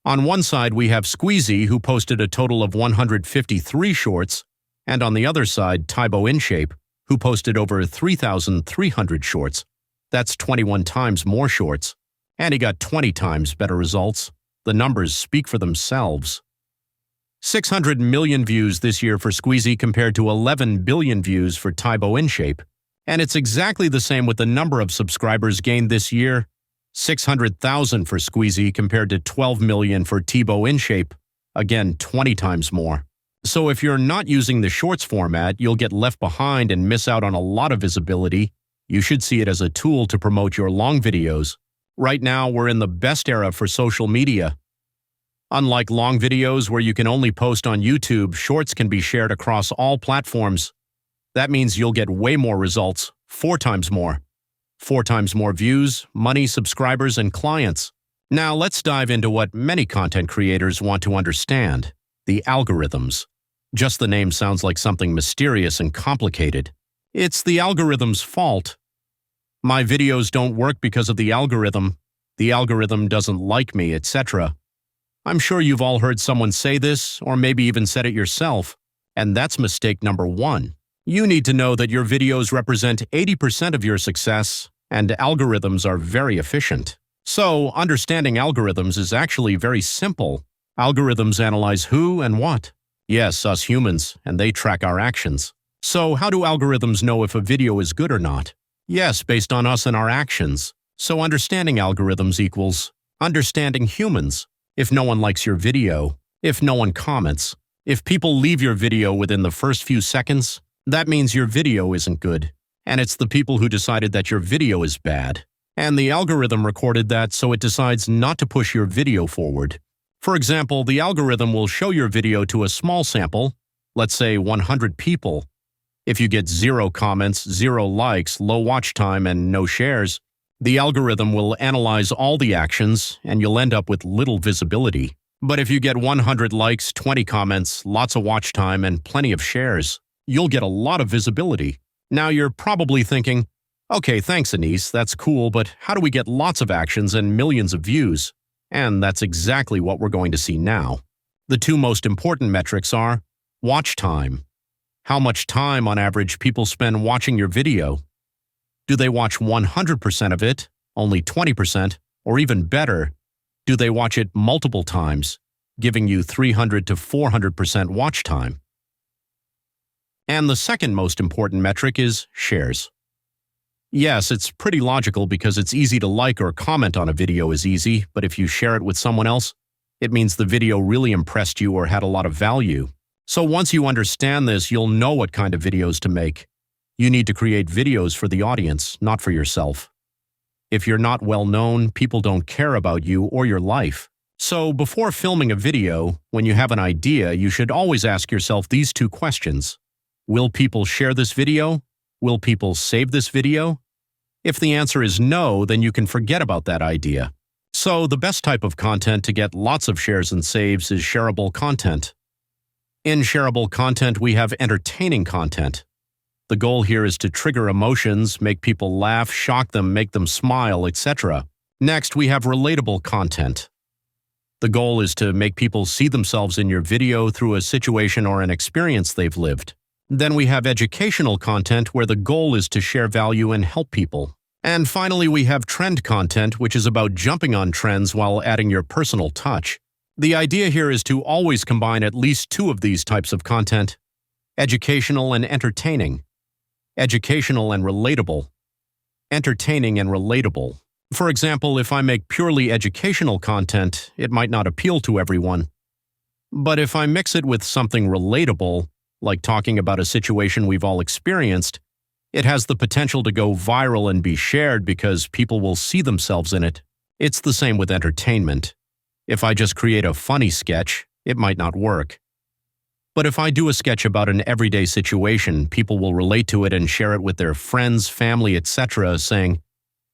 On one side, we have Squeezie, who posted a total of 153 shorts, and on the other side, Thibaut InShape, who posted over 3,300 shorts. That's 21 times more shorts, and he got 20 times better results. The numbers speak for themselves. 600 million views this year for Squeezie compared to 11 billion views for Thibaut InShape. And it's exactly the same with the number of subscribers gained this year. 600,000 for Squeezie compared to 12 million for Thibaut InShape. Again, 20 times more. So if you're not using the shorts format, you'll get left behind and miss out on a lot of visibility. You should see it as a tool to promote your long videos. Right now, we're in the best era for social media. Unlike long videos where you can only post on YouTube, shorts can be shared across all platforms. That means you'll get way more results, 4 times more. 4 times more views, money, subscribers, and clients. Now let's dive into what many content creators want to understand, the algorithms. Just the name sounds like something mysterious and complicated. It's the algorithm's fault. My videos don't work because of the algorithm doesn't like me, etc. I'm sure you've all heard someone say this, or maybe even said it yourself, and that's mistake number 1. You need to know that your videos represent 80% of your success, and algorithms are very efficient. So, understanding algorithms is actually very simple. Algorithms analyze who and what. Yes, us humans, and they track our actions. So, how do algorithms know if a video is good or not? Yes, based on us and our actions. So, understanding algorithms equals understanding humans. If no one likes your video, if no one comments, if people leave your video within the first few seconds, that means your video isn't good. And it's the people who decided that your video is bad. And the algorithm recorded that, so it decides not to push your video forward. For example, the algorithm will show your video to a small sample, let's say 100 people. If you get 0 comments, 0 likes, low watch time, and no shares, the algorithm will analyze all the actions, and you'll end up with little visibility. But if you get 100 likes, 20 comments, lots of watch time, and plenty of shares, you'll get a lot of visibility. Now you're probably thinking, okay, thanks Anis, that's cool, but how do we get lots of actions and millions of views? And that's exactly what we're going to see now. The 2 most important metrics are watch time. How much time on average people spend watching your video? Do they watch 100% of it, only 20%, or even better, do they watch it multiple times, giving you 300 to 400% watch time? And the second most important metric is shares. Yes, it's pretty logical because it's easy to like or comment on a video is easy, but if you share it with someone else, it means the video really impressed you or had a lot of value. So once you understand this, you'll know what kind of videos to make. You need to create videos for the audience, not for yourself. If you're not well known, people don't care about you or your life. So before filming a video, when you have an idea, you should always ask yourself these 2 questions. Will people share this video? Will people save this video? If the answer is no, then you can forget about that idea. So the best type of content to get lots of shares and saves is shareable content. In shareable content, we have entertaining content. The goal here is to trigger emotions, make people laugh, shock them, make them smile, etc. Next, we have relatable content. The goal is to make people see themselves in your video through a situation or an experience they've lived. Then we have educational content where the goal is to share value and help people. And finally, we have trend content, which is about jumping on trends while adding your personal touch. The idea here is to always combine at least two of these types of content: educational and entertaining, educational and relatable, entertaining and relatable. For example, if I make purely educational content, it might not appeal to everyone. But if I mix it with something relatable, like talking about a situation we've all experienced, it has the potential to go viral and be shared because people will see themselves in it. It's the same with entertainment. If I just create a funny sketch, it might not work. But if I do a sketch about an everyday situation, people will relate to it and share it with their friends, family, etc., saying,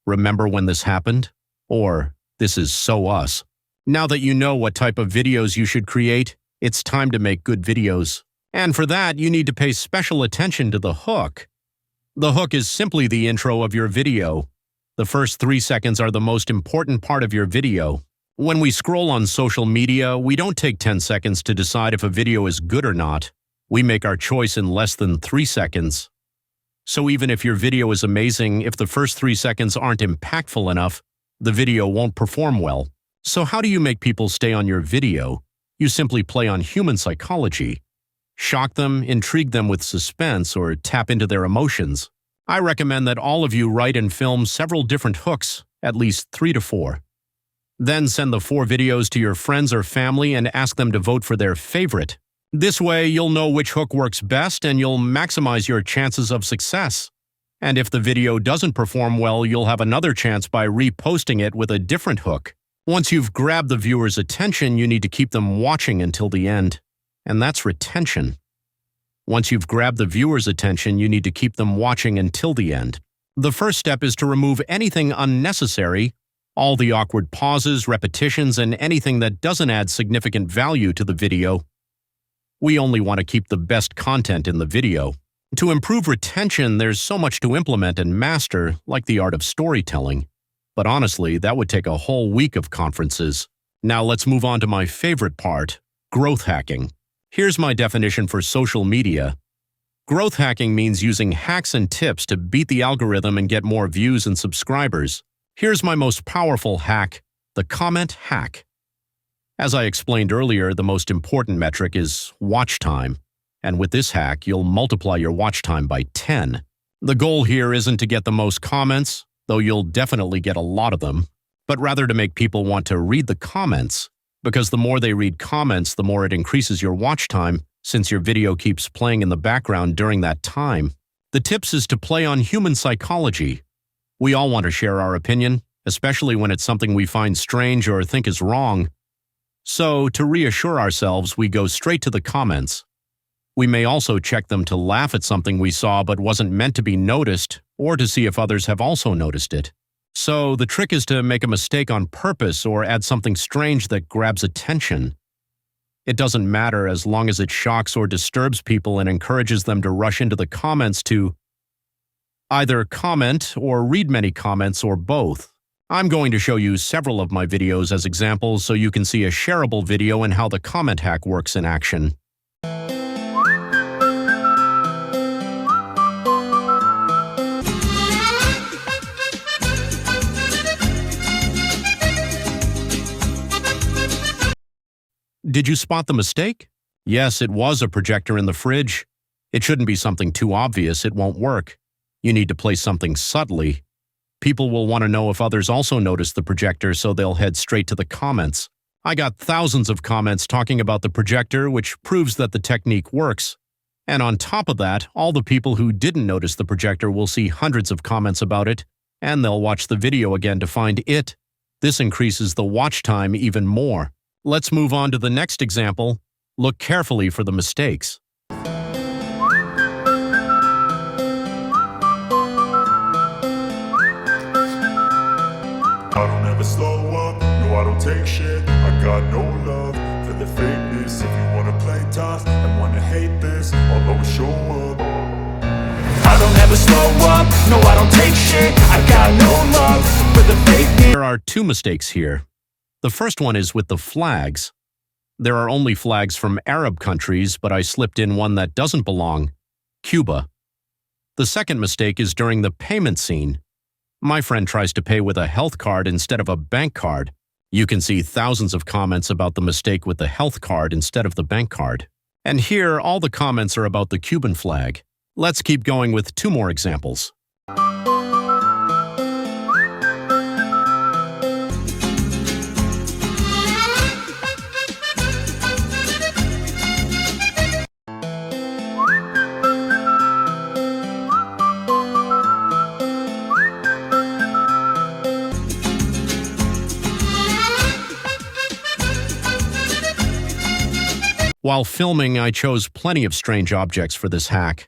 "Remember when this happened?" Or, "This is so us." Now that you know what type of videos you should create, it's time to make good videos. And for that, you need to pay special attention to the hook. The hook is simply the intro of your video. The first 3 seconds are the most important part of your video. When we scroll on social media, we don't take 10 seconds to decide if a video is good or not. We make our choice in less than 3 seconds. So even if your video is amazing, if the first 3 seconds aren't impactful enough, the video won't perform well. So how do you make people stay on your video? You simply play on human psychology. Shock them, intrigue them with suspense, or tap into their emotions. I recommend that all of you write and film several different hooks, at least 3 to 4. Then send the 4 videos to your friends or family and ask them to vote for their favorite. This way, you'll know which hook works best and you'll maximize your chances of success. And if the video doesn't perform well, you'll have another chance by reposting it with a different hook. Once you've grabbed the viewer's attention, you need to keep them watching until the end. And that's retention. Once you've grabbed the viewer's attention, you need to keep them watching until the end. The first step is to remove anything unnecessary, all the awkward pauses, repetitions, and anything that doesn't add significant value to the video. We only want to keep the best content in the video. To improve retention, there's so much to implement and master, like the art of storytelling. But honestly, that would take a whole week of conferences. Now let's move on to my favorite part, growth hacking. Here's my definition for social media. Growth hacking means using hacks and tips to beat the algorithm and get more views and subscribers. Here's my most powerful hack, the comment hack. As I explained earlier, the most important metric is watch time. And with this hack, you'll multiply your watch time by 10. The goal here isn't to get the most comments, though you'll definitely get a lot of them, but rather to make people want to read the comments. Because the more they read comments, the more it increases your watch time, since your video keeps playing in the background during that time. The tips is to play on human psychology. We all want to share our opinion, especially when it's something we find strange or think is wrong. So, to reassure ourselves, we go straight to the comments. We may also check them to laugh at something we saw but wasn't meant to be noticed, or to see if others have also noticed it. So, the trick is to make a mistake on purpose or add something strange that grabs attention. It doesn't matter as long as it shocks or disturbs people and encourages them to rush into the comments to either comment or read many comments or both. I'm going to show you several of my videos as examples so you can see a shareable video and how the comment hack works in action. Did you spot the mistake? Yes, it was a projector in the fridge. It shouldn't be something too obvious, it won't work. You need to place something subtly. People will want to know if others also notice the projector, so they'll head straight to the comments. I got thousands of comments talking about the projector, which proves that the technique works. And on top of that, all the people who didn't notice the projector will see hundreds of comments about it, and they'll watch the video again to find it. This increases the watch time even more. Let's move on to the next example. Look carefully for the mistakes. I don't ever slow up, no I don't take shit. I got no love for the fakeness. If you wanna play tough and wanna hate this, I'll always show up. I never slow up, no I don't take shit. I got no love for the fake. There are two mistakes here. The first one is with the flags. There are only flags from Arab countries, but I slipped in one that doesn't belong, Cuba. The second mistake is during the payment scene. My friend tries to pay with a health card instead of a bank card. You can see thousands of comments about the mistake with the health card instead of the bank card. And here, all the comments are about the Cuban flag. Let's keep going with two more examples. While filming, I chose plenty of strange objects for this hack.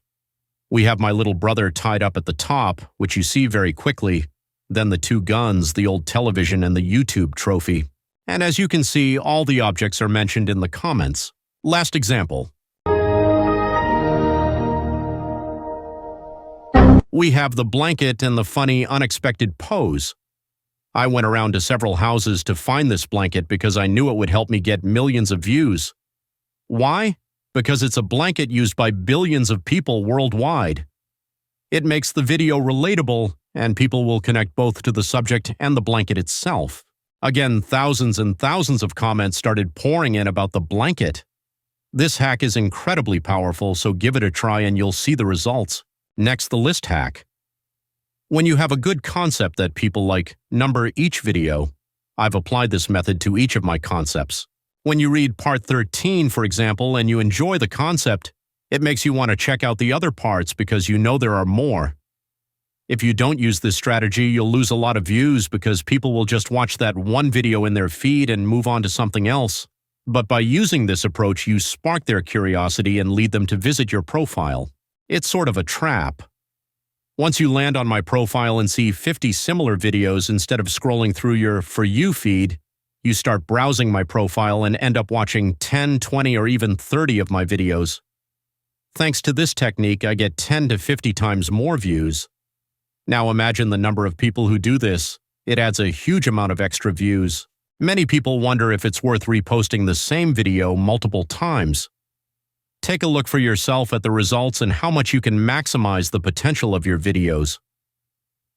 We have my little brother tied up at the top, which you see very quickly, then the two guns, the old television, and the YouTube trophy. And as you can see, all the objects are mentioned in the comments. Last example. We have the blanket and the funny, unexpected pose. I went around to several houses to find this blanket because I knew it would help me get millions of views. Why? Because it's a blanket used by billions of people worldwide. It makes the video relatable, and people will connect both to the subject and the blanket itself. Again, thousands and thousands of comments started pouring in about the blanket. This hack is incredibly powerful, so give it a try and you'll see the results. Next, the list hack. When you have a good concept that people like, number each video. I've applied this method to each of my concepts. When you read part 13, for example, and you enjoy the concept, it makes you want to check out the other parts because you know there are more. If you don't use this strategy, you'll lose a lot of views because people will just watch that one video in their feed and move on to something else. But by using this approach, you spark their curiosity and lead them to visit your profile. It's sort of a trap. Once you land on my profile and see 50 similar videos instead of scrolling through your For You feed, you start browsing my profile and end up watching 10, 20, or even 30 of my videos. Thanks to this technique, I get 10 to 50 times more views. Now imagine the number of people who do this. It adds a huge amount of extra views. Many people wonder if it's worth reposting the same video multiple times. Take a look for yourself at the results and how much you can maximize the potential of your videos.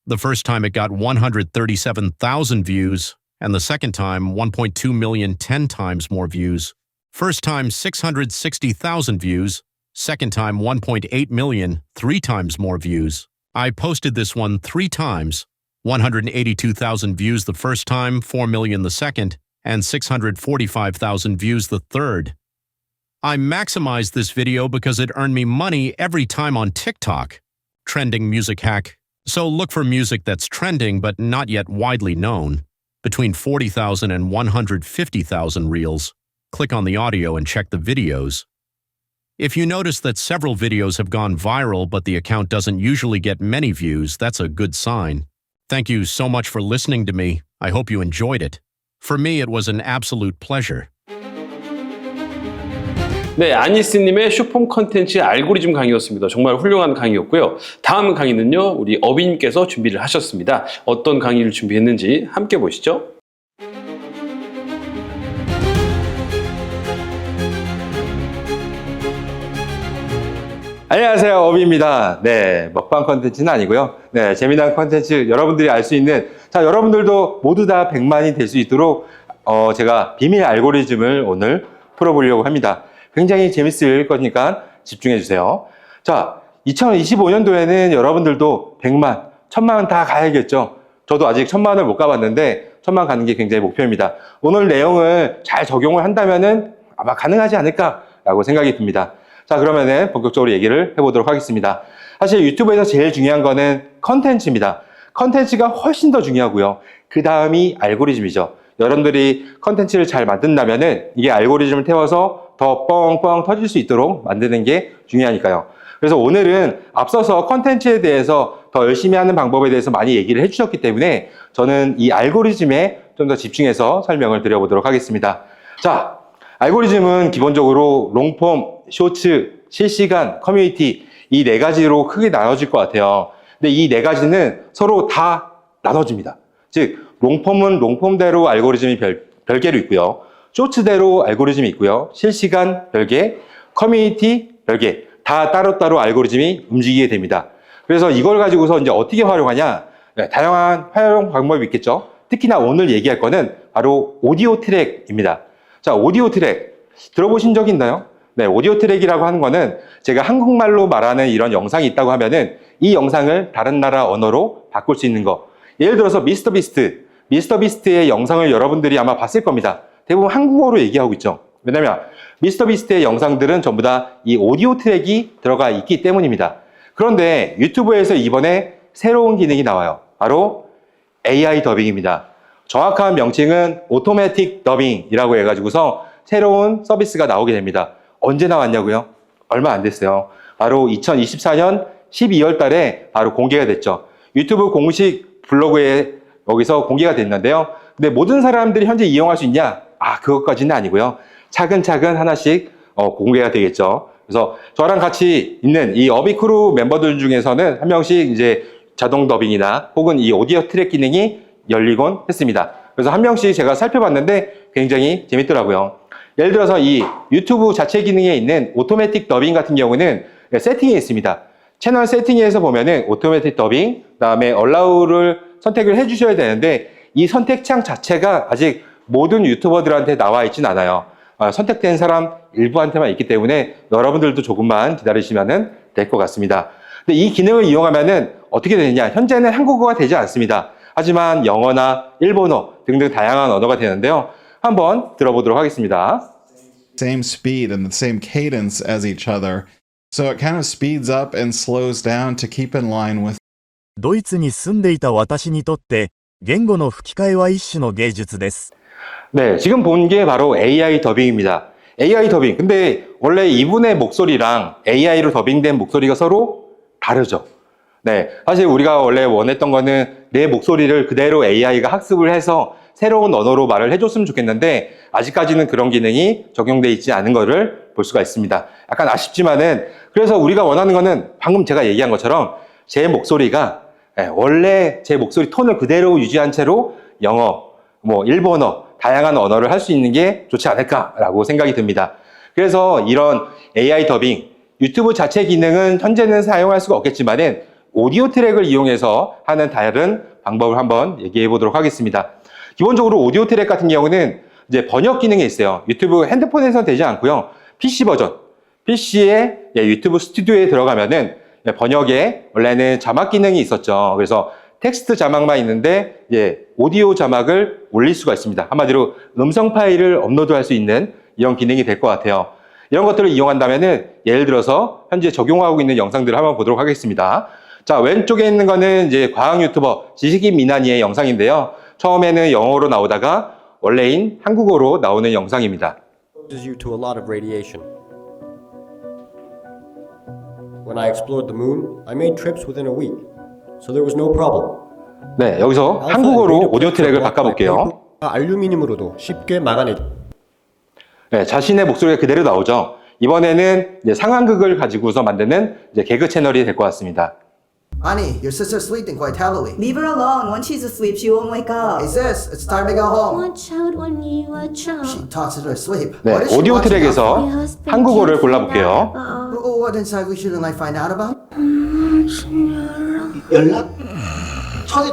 The first time it got 137,000 views, and the second time 1.2 million 10 times more views. First time 660,000 views, second time 1.8 million, 3 times more views. I posted this one 3 times, 182,000 views the first time, 4 million the second, and 645,000 views the third. I maximized this video because it earned me money every time on TikTok. Trending music hack. So look for music that's trending but not yet widely known. Between 40,000 and 150,000 reels. Click on the audio and check the videos. If you notice that several videos have gone viral but the account doesn't usually get many views, that's a good sign. Thank you so much for listening to me. I hope you enjoyed it. For me, it was an absolute pleasure. 네, 아니스님의 슈폼 컨텐츠 알고리즘 강의였습니다. 정말 훌륭한 강의였고요. 다음 강의는요, 우리 어비님께서 준비를 하셨습니다. 어떤 강의를 준비했는지 함께 보시죠. 안녕하세요, 어비입니다. 네, 먹방 컨텐츠는 아니고요. 네, 재미난 컨텐츠 여러분들이 알 수 있는, 자, 여러분들도 모두 다 100만이 될 수 있도록 제가 비밀 알고리즘을 오늘 풀어보려고 합니다. 굉장히 재밌을 거니까 집중해 주세요. 자, 2025년도에는 여러분들도 100만, 1000만 다 가야겠죠. 저도 아직 1000만을 못 가봤는데 1000만 가는 게 굉장히 목표입니다. 오늘 내용을 잘 적용을 한다면은 아마 가능하지 않을까라고 생각이 듭니다. 자, 그러면은 본격적으로 얘기를 해보도록 하겠습니다. 사실 유튜브에서 제일 중요한 거는 컨텐츠입니다. 컨텐츠가 훨씬 더 중요하고요. 그 다음이 알고리즘이죠. 여러분들이 컨텐츠를 잘 만든다면은 이게 알고리즘을 태워서 더 뻥뻥 터질 수 있도록 만드는 게 중요하니까요. 그래서 오늘은 앞서서 컨텐츠에 대해서 더 열심히 하는 방법에 대해서 많이 얘기를 해주셨기 때문에 저는 이 알고리즘에 좀 더 집중해서 설명을 드려보도록 하겠습니다. 자, 알고리즘은 기본적으로 롱폼, 쇼츠, 실시간, 커뮤니티 이 네 가지로 크게 나눠질 것 같아요. 근데 이 네 가지는 서로 다 나눠집니다. 즉, 롱폼은 롱폼대로 알고리즘이 별개로 있고요. 쇼츠대로 알고리즘이 있고요. 실시간 별개, 커뮤니티 별개, 다 따로따로 알고리즘이 움직이게 됩니다. 그래서 이걸 가지고서 이제 어떻게 활용하냐? 네, 다양한 활용 방법이 있겠죠. 특히나 오늘 얘기할 거는 바로 오디오 트랙입니다. 자, 오디오 트랙 들어보신 적 있나요? 네, 오디오 트랙이라고 하는 거는 제가 한국말로 말하는 이런 영상이 있다고 하면은 이 영상을 다른 나라 언어로 바꿀 수 있는 거. 예를 들어서 미스터 비스트의 영상을 여러분들이 아마 봤을 겁니다. 대부분 한국어로 얘기하고 있죠. 왜냐면 미스터 비스트의 영상들은 전부 다 이 오디오 트랙이 들어가 있기 때문입니다. 그런데 유튜브에서 이번에 새로운 기능이 나와요. 바로 AI 더빙입니다. 정확한 명칭은 오토매틱 더빙이라고 해가지고서 새로운 서비스가 나오게 됩니다. 언제 나왔냐고요? 얼마 안 됐어요. 바로 2024년 12월 달에 바로 공개가 됐죠. 유튜브 공식 블로그에 여기서 공개가 됐는데요. 근데 모든 사람들이 현재 이용할 수 있냐? 그것까지는 아니고요. 차근차근 하나씩 공개가 되겠죠. 그래서 저랑 같이 있는 이 어비크루 멤버들 중에서는 한 명씩 이제 자동 더빙이나 혹은 이 오디오 트랙 기능이 열리곤 했습니다. 그래서 한 명씩 제가 살펴봤는데 굉장히 재밌더라고요. 예를 들어서 이 유튜브 자체 기능에 있는 오토매틱 더빙 같은 경우는 세팅이 있습니다. 채널 세팅에서 보면은 오토매틱 더빙, 그다음에 Allow를 선택을 해주셔야 되는데 이 선택창 자체가 아직 모든 유튜버들한테 나와 있진 않아요. 선택된 사람 일부한테만 있기 때문에 여러분들도 조금만 기다리시면 될 것 같습니다. 근데 이 기능을 이용하면은 어떻게 되느냐? 현재는 한국어가 되지 않습니다. 하지만 영어나 일본어 등등 다양한 언어가 되는데요. 한번 들어보도록 하겠습니다. Same speed and the same cadence as each other. So it kind of speeds up and slows down to keep in line with ドイツに住んでいた私にとって言語の吹き替えは一種の芸術です。 네, 지금 본 게 바로 AI 더빙입니다. AI 더빙. 근데 원래 이분의 목소리랑 AI로 더빙된 목소리가 서로 다르죠. 네, 사실 우리가 원래 원했던 거는 내 목소리를 그대로 AI가 학습을 해서 새로운 언어로 말을 해줬으면 좋겠는데 아직까지는 그런 기능이 적용되어 있지 않은 거를 볼 수가 있습니다. 약간 아쉽지만은 그래서 우리가 원하는 거는 방금 제가 얘기한 것처럼 제 목소리가 원래 제 목소리 톤을 그대로 유지한 채로 영어, 일본어, 다양한 언어를 할 수 있는 게 좋지 않을까라고 생각이 듭니다. 그래서 이런 AI 더빙, 유튜브 자체 기능은 현재는 사용할 수가 없겠지만은 오디오 트랙을 이용해서 하는 다른 방법을 한번 얘기해 보도록 하겠습니다. 기본적으로 오디오 트랙 같은 경우는 이제 번역 기능이 있어요. 유튜브 핸드폰에서는 되지 않고요. PC 버전, PC에 유튜브 스튜디오에 들어가면은 번역에 원래는 자막 기능이 있었죠. 그래서 텍스트 자막만 있는데 오디오 자막을 올릴 수가 있습니다. 한마디로 음성 파일을 업로드할 수 있는 이런 기능이 될 것 같아요. 이런 것들을 이용한다면은 예를 들어서 현재 적용하고 있는 영상들을 한번 보도록 하겠습니다. 자, 왼쪽에 있는 거는 이제 과학 유튜버 지식인 미나니의 영상인데요. 처음에는 영어로 나오다가 원래인 한국어로 나오는 영상입니다. Exposes you to a lot of radiation. When I explored the moon, I made trips within a week, so there was no problem. 네, 여기서 한국어로 오디오 트랙을 바꿔볼게요. 알루미늄으로도 쉽게 막아내. 네, 자신의 목소리가 그대로 나오죠. 이번에는 이제 상황극을 가지고서 만드는 이제 개그 채널이 될 것 같습니다. Honey, your sister's sleeping quite heavily. Leave her alone. Once she's asleep, she won't wake up. Hey sis, it's time to go home. Watch out when you watch out. She talks in her sleep. 네, What is she 오디오 watching 트랙에서 out for? 한국어를 골라볼게요. What inside we shouldn't like find out about? 연락? 전에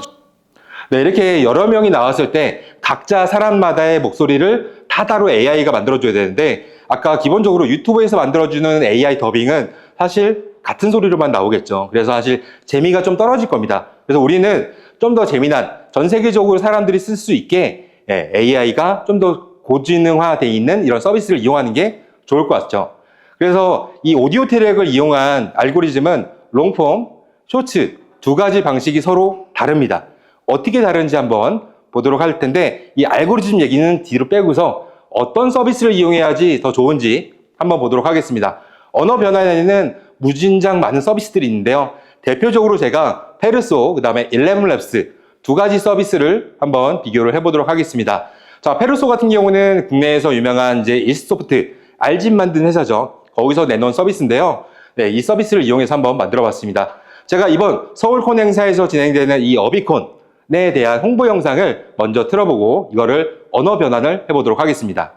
네, 이렇게 여러 명이 나왔을 때 각자 사람마다의 목소리를 다 따로 AI가 만들어줘야 되는데 아까 기본적으로 유튜브에서 만들어주는 AI 더빙은 사실 같은 소리로만 나오겠죠. 그래서 사실 재미가 좀 떨어질 겁니다. 그래서 우리는 좀 더 재미난 전 세계적으로 사람들이 쓸 수 있게 AI가 좀 더 고지능화되어 있는 이런 서비스를 이용하는 게 좋을 것 같죠. 그래서 이 오디오 트랙을 이용한 알고리즘은 롱폼, 쇼츠 두 가지 방식이 서로 다릅니다. 어떻게 다른지 한번 보도록 할 텐데 이 알고리즘 얘기는 뒤로 빼고서 어떤 서비스를 이용해야지 더 좋은지 한번 보도록 하겠습니다. 언어 변환에는 무진장 많은 서비스들이 있는데요. 대표적으로 제가 페르소, 그 다음에 11랩스 두 가지 서비스를 한번 비교를 해보도록 하겠습니다. 자, 페르소 같은 경우는 국내에서 유명한 이제 일소프트, 알집 만든 회사죠. 거기서 내놓은 서비스인데요. 네, 이 서비스를 이용해서 한번 만들어 봤습니다. 제가 이번 서울콘 행사에서 진행되는 이 어비콘에 대한 홍보 영상을 먼저 틀어보고 이거를 언어 변환을 해보도록 하겠습니다.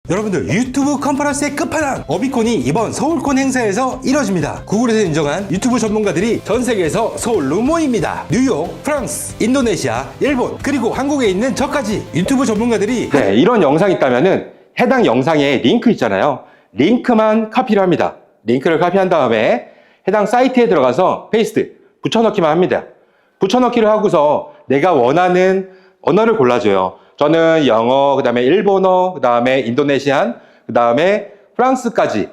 여러분들, 유튜브 컨퍼런스의 끝판왕 어비콘이 이번 서울콘 행사에서 이뤄집니다. 구글에서 인정한 유튜브 전문가들이 전 세계에서 서울로 모입니다. 뉴욕, 프랑스, 인도네시아, 일본, 그리고 한국에 있는 저까지 유튜브 전문가들이 네, 이런 영상이 있다면은 해당 영상에 링크 있잖아요. 링크만 카피를 합니다. 링크를 카피한 다음에 해당 사이트에 들어가서 페이스트, 붙여넣기만 합니다. 붙여넣기를 하고서 내가 원하는 언어를 골라줘요. 저는 영어, 그 다음에 일본어, 그 다음에 인도네시안, 그 다음에 프랑스까지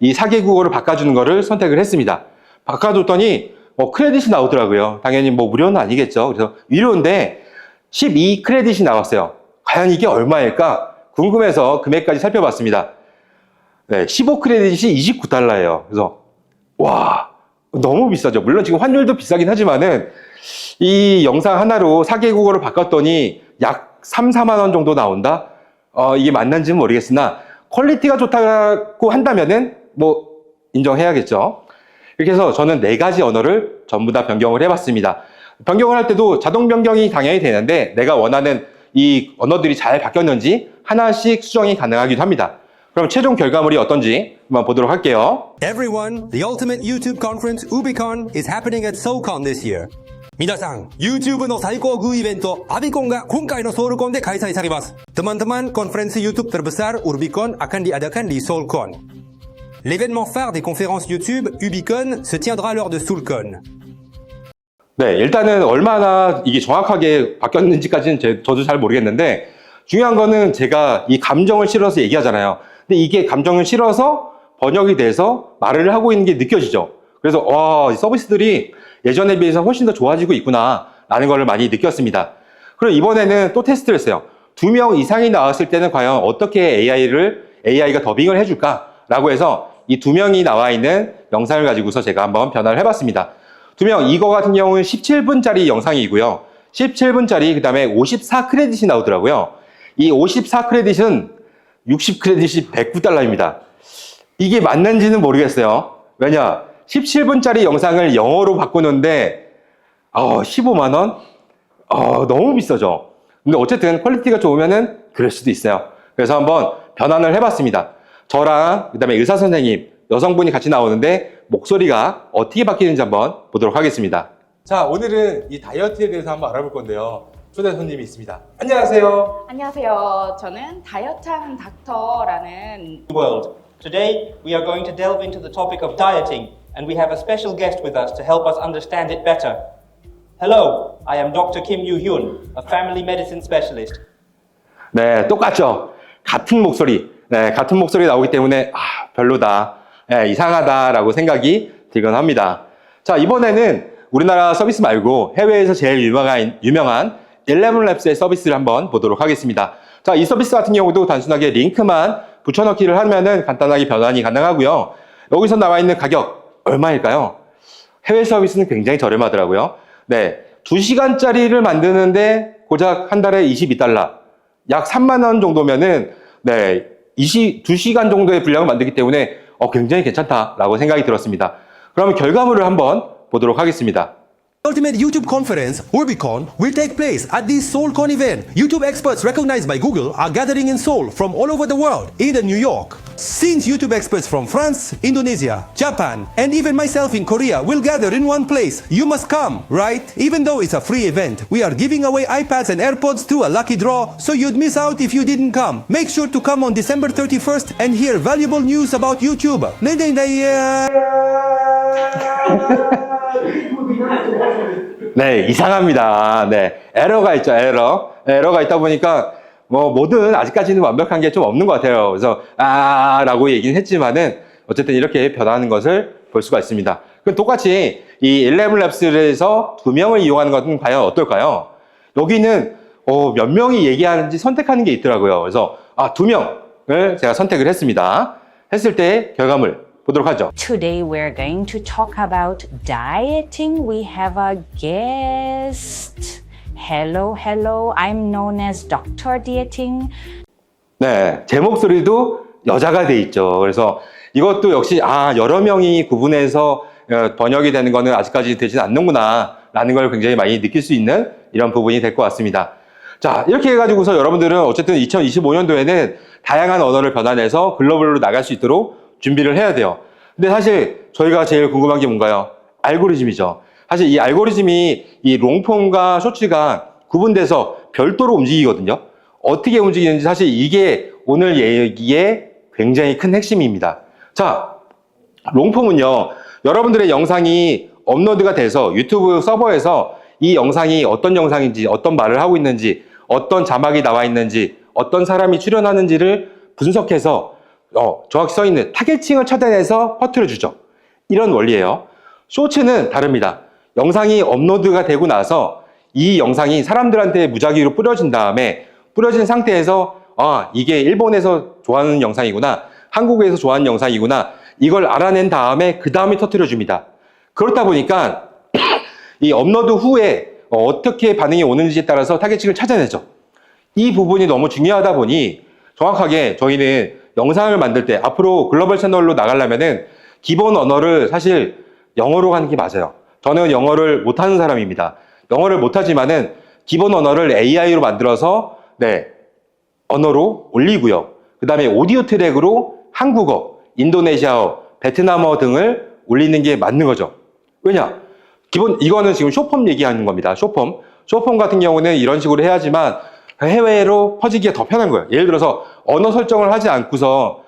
이 4개국어를 바꿔주는 거를 선택을 했습니다. 바꿔줬더니 크레딧이 나오더라고요. 당연히 무료는 아니겠죠. 그래서 유료인데 12 크레딧이 나왔어요. 과연 이게 얼마일까? 궁금해서 금액까지 살펴봤습니다. 네, 15 크레딧이 $29예요. 그래서 와, 너무 비싸죠. 물론 지금 환율도 비싸긴 하지만은 이 영상 하나로 4개국어를 바꿨더니 약 3, 4만 원 정도 나온다? 이게 맞는지는 모르겠으나 퀄리티가 좋다고 한다면은 인정해야겠죠. 이렇게 해서 저는 4가지 언어를 전부 다 변경을 해봤습니다. 변경을 할 때도 자동 변경이 당연히 되는데 내가 원하는 이 언어들이 잘 바뀌었는지 하나씩 수정이 가능하기도 합니다. 그럼 최종 결과물이 어떤지 한번 보도록 할게요. Everyone, the ultimate YouTube conference UbiCon is happening at SoulCon this year. 皆さん、YouTube の最高級イベント、アビコンが今回のソウルコンで開催されます。Teman-teman, konferensi YouTube terbesar Urbicon akan diadakan di SoulCon. L'événement phare des conférences YouTube, Ubicon, se tiendra lors de SoulCon. 네, 일단은 얼마나 이게 정확하게 바뀌었는지까지는 저도 잘 모르겠는데 중요한 거는 제가 이 감정을 실어서 얘기하잖아요. 근데 이게 감정을 실어서 번역이 돼서 말을 하고 있는 게 느껴지죠. 그래서 와, 이 서비스들이 예전에 비해서 훨씬 더 좋아지고 있구나 라는 걸 많이 느꼈습니다. 그리고 이번에는 또 테스트를 했어요. 2명 이상이 나왔을 때는 과연 어떻게 AI가 더빙을 해줄까 라고 해서 이 2명이 나와 있는 영상을 가지고서 제가 한번 변화를 해봤습니다. 2명, 이거 같은 경우는 17분짜리 영상이고요. 17분짜리 그 다음에 54 크레딧이 나오더라고요. 이 54 크레딧은 60 크레딧이 $109입니다. 이게 맞는지는 모르겠어요. 왜냐? 17분짜리 영상을 영어로 바꾸는데 15만 원? 너무 비싸죠. 근데 어쨌든 퀄리티가 좋으면은 그럴 수도 있어요. 그래서 한번 변환을 해봤습니다. 저랑 그다음에 의사 선생님, 여성분이 같이 나오는데 목소리가 어떻게 바뀌는지 한번 보도록 하겠습니다. 자, 오늘은 이 다이어트에 대해서 한번 알아볼 건데요. 초대 손님이 있습니다. 안녕하세요. 안녕하세요. 저는 다이어트하는 닥터라는 world. Today we are going to delve into the topic of dieting, and we have a special guest with us to help us understand it better. Hello, I am Dr. Kim Yoo-hyun, a family medicine specialist. 네, 똑같죠. 같은 목소리, 같은 목소리 나오기 때문에 별로다, 이상하다라고 생각이 들곤 합니다. 자, 이번에는 우리나라 서비스 말고 해외에서 제일 유명한 11labs의 서비스를 한번 보도록 하겠습니다. 자, 이 서비스 같은 경우도 단순하게 링크만 붙여넣기를 하면은 간단하게 변환이 가능하고요. 여기서 나와 있는 가격 얼마일까요? 해외 서비스는 굉장히 저렴하더라고요. 네, 2시간짜리를 만드는데 고작 한 달에 $22, 약 3만 원 정도면은 2시간 정도의 분량을 만들기 때문에 굉장히 괜찮다라고 생각이 들었습니다. 그러면 결과물을 한번 보도록 하겠습니다. Ultimate YouTube conference, Urbicon, will take place at this SoulCon event. YouTube experts recognized by Google are gathering in Seoul from all over the world, in New York. Since YouTube experts from France, Indonesia, Japan, and even myself in Korea will gather in one place, you must come, right? Even though it's a free event, we are giving away iPads and AirPods to a lucky draw, so you'd miss out if you didn't come. Make sure to come on December 31st and hear valuable news about YouTube. 네, 이상합니다. 네, 에러가 있죠, 에러가 있다 보니까 뭐든 아직까지는 완벽한 게 좀 없는 것 같아요. 그래서 라고 얘기는 했지만은 어쨌든 이렇게 변하는 것을 볼 수가 있습니다. 그럼 똑같이 이 11labs에서 2명을 이용하는 것은 과연 어떨까요? 여기는 몇 명이 얘기하는지 선택하는 게 있더라고요. 그래서 2명을 제가 선택을 했습니다. 했을 때 결과물 보도록 하죠. Today we're going to talk about dieting. We have a guest. Hello, I'm known as Dr. Dieting. 네, 제 목소리도 여자가 돼 있죠. 그래서 이것도 역시 여러 명이 구분해서 번역이 되는 거는 아직까지 되진 않는구나 라는 걸 굉장히 많이 느낄 수 있는 이런 부분이 될 것 같습니다. 자, 이렇게 해가지고서 여러분들은 어쨌든 2025년도에는 다양한 언어를 변환해서 글로벌로 나갈 수 있도록 준비를 해야 돼요. 근데 사실 저희가 제일 궁금한 게 뭔가요? 알고리즘이죠. 사실 이 알고리즘이 이 롱폼과 쇼츠가 구분돼서 별도로 움직이거든요. 어떻게 움직이는지 사실 이게 오늘 얘기의 굉장히 큰 핵심입니다. 자, 롱폼은요, 여러분들의 영상이 업로드가 돼서 유튜브 서버에서 이 영상이 어떤 영상인지, 어떤 말을 하고 있는지, 어떤 자막이 나와 있는지, 어떤 사람이 출연하는지를 분석해서 정확히 써 있는 타겟층을 찾아내서 퍼뜨려주죠. 이런 원리예요. 쇼츠는 다릅니다. 영상이 업로드가 되고 나서 이 영상이 사람들한테 무작위로 뿌려진 다음에 뿌려진 상태에서 이게 일본에서 좋아하는 영상이구나, 한국에서 좋아하는 영상이구나, 이걸 알아낸 다음에 그 다음에 터뜨려줍니다. 그렇다 보니까 이 업로드 후에 어떻게 반응이 오는지에 따라서 타겟층을 찾아내죠. 이 부분이 너무 중요하다 보니 정확하게 저희는 영상을 만들 때 앞으로 글로벌 채널로 나가려면은 기본 언어를 사실 영어로 하는 게 맞아요. 저는 영어를 못하는 사람입니다. 영어를 못하지만은 기본 언어를 AI로 만들어서 언어로 올리고요. 그 다음에 오디오 트랙으로 한국어, 인도네시아어, 베트남어 등을 올리는 게 맞는 거죠. 왜냐? 이거는 지금 숏폼 얘기하는 겁니다. 숏폼. 숏폼 같은 경우는 이런 식으로 해야지만 해외로 퍼지기가 더 편한 거예요. 예를 들어서 언어 설정을 하지 않고서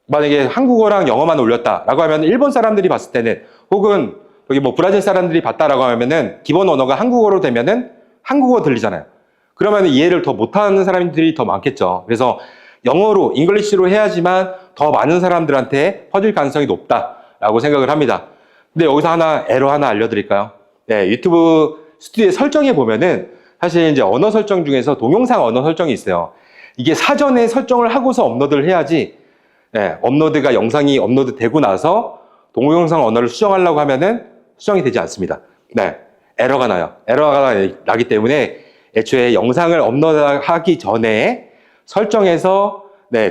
만약에 한국어랑 영어만 올렸다라고 하면 일본 사람들이 봤을 때는, 혹은 여기 뭐 브라질 사람들이 봤다라고 하면은 기본 언어가 한국어로 되면은 한국어 들리잖아요. 그러면 이해를 더 못하는 사람들이 더 많겠죠. 그래서 영어로, 잉글리시로 해야지만 더 많은 사람들한테 퍼질 가능성이 높다라고 생각을 합니다. 근데 여기서 에러 하나 알려드릴까요? 유튜브 스튜디오에 설정해 보면은 사실 이제 언어 설정 중에서 동영상 언어 설정이 있어요. 이게 사전에 설정을 하고서 업로드를 해야지, 업로드가 영상이 업로드 되고 나서 동영상 언어를 수정하려고 하면은 수정이 되지 않습니다. 에러가 나요. 에러가 나기 때문에 애초에 영상을 업로드하기 전에 설정해서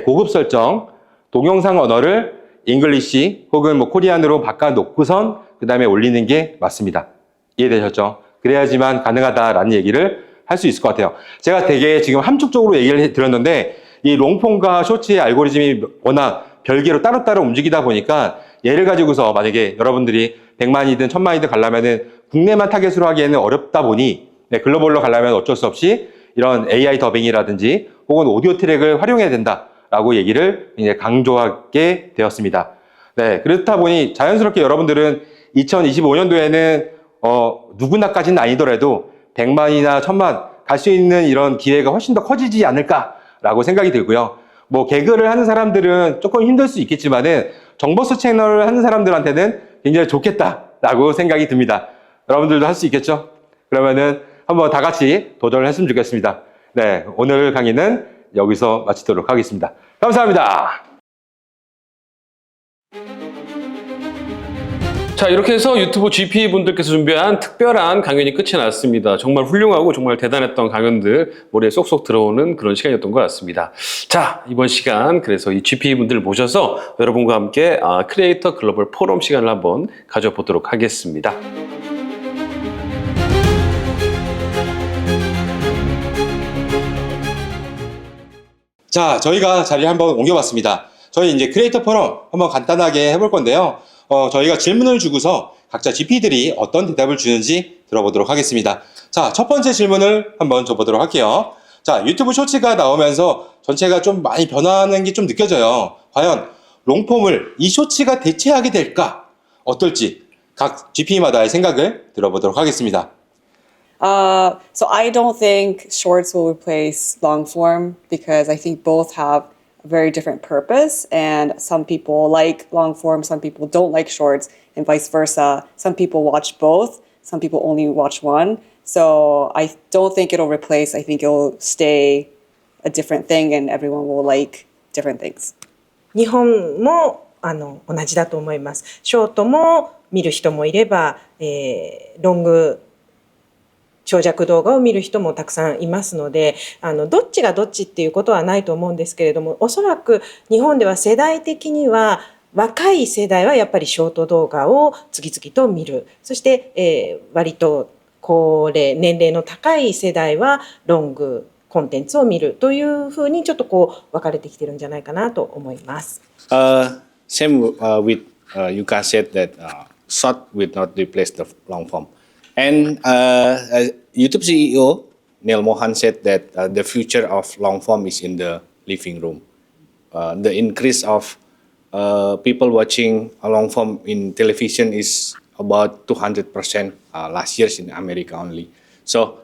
고급 설정, 동영상 언어를 잉글리시 혹은 뭐 코리안으로 바꿔놓고선 그 다음에 올리는 게 맞습니다. 이해되셨죠? 그래야지만 가능하다라는 얘기를 할 수 있을 것 같아요. 제가 되게 지금 함축적으로 얘기를 드렸는데 이 롱폼과 쇼츠의 알고리즘이 워낙 별개로 따로따로 움직이다 보니까 얘를 가지고서 만약에 여러분들이 100만이든 1000만이든 가려면은 국내만 타겟으로 하기에는 어렵다 보니 글로벌로 가려면 어쩔 수 없이 이런 AI 더빙이라든지 혹은 오디오 트랙을 활용해야 된다라고 얘기를 이제 강조하게 되었습니다. 그렇다 보니 자연스럽게 여러분들은 2025년도에는 누구나까지는 아니더라도 100만이나 1000만 갈 수 있는 이런 기회가 훨씬 더 커지지 않을까라고 생각이 들고요. 뭐 개그를 하는 사람들은 조금 힘들 수 있겠지만은 정보수 채널을 하는 사람들한테는 굉장히 좋겠다라고 생각이 듭니다. 여러분들도 할 수 있겠죠? 그러면은 한번 다 같이 도전을 했으면 좋겠습니다. 오늘 강의는 여기서 마치도록 하겠습니다. 감사합니다. 자, 이렇게 해서 유튜브 GP 분들께서 준비한 특별한 강연이 끝이 났습니다. 정말 훌륭하고 정말 대단했던 강연들 머리에 쏙쏙 들어오는 그런 시간이었던 것 같습니다. 자, 이번 시간 그래서 이 GP 분들을 모셔서 여러분과 함께 크리에이터 글로벌 포럼 시간을 한번 가져보도록 하겠습니다. 자, 저희가 자리를 한번 옮겨봤습니다. 저희 이제 크리에이터 포럼 한번 간단하게 해볼 건데요. 저희가 질문을 주고서 각자 GP들이 어떤 대답을 주는지 들어보도록 하겠습니다. 자, 첫 번째 질문을 한번 줘보도록 할게요. 자, 유튜브 쇼츠가 나오면서 전체가 좀 많이 변화하는 게 좀 느껴져요. 과연 롱폼을 이 쇼츠가 대체하게 될까? 어떨지 각 GP마다의 생각을 들어보도록 하겠습니다. So I don't think shorts will replace long form because I think both have a very different purpose, and some people like long form, some people don't like shorts, and vice versa. Some people watch both, some people only watch one. So I don't think it'll replace, I think it'll stay a different thing and everyone will like different things. 日本も同じだと思います。ショートも見る人もいれば、ロング長尺動画を見る人もたくさんいますので、どっちがどっちっていうことはないと思うんですけれども、おそらく日本では世代的には若い世代はやっぱりショート動画を次々と見る。そして、割と年齢の高い世代はロングコンテンツを見るというふうにちょっと分かれてきてるんじゃないかなと思います。Same with Yuka said that short will not replace the long form. And YouTube CEO Neil Mohan said that the future of long form is in the living room. The increase of people watching a long form in television is about 200% last year in America only. So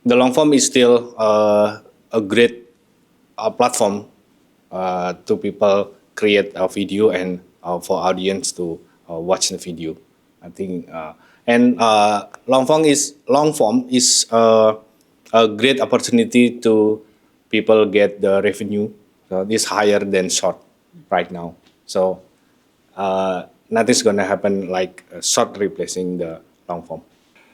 the long form is still a great platform to people create a video and for audience to watch the video. I think and long form is a great opportunity to people get the revenue. So it's higher than short right now. So nothing's gonna happen like short replacing the long form.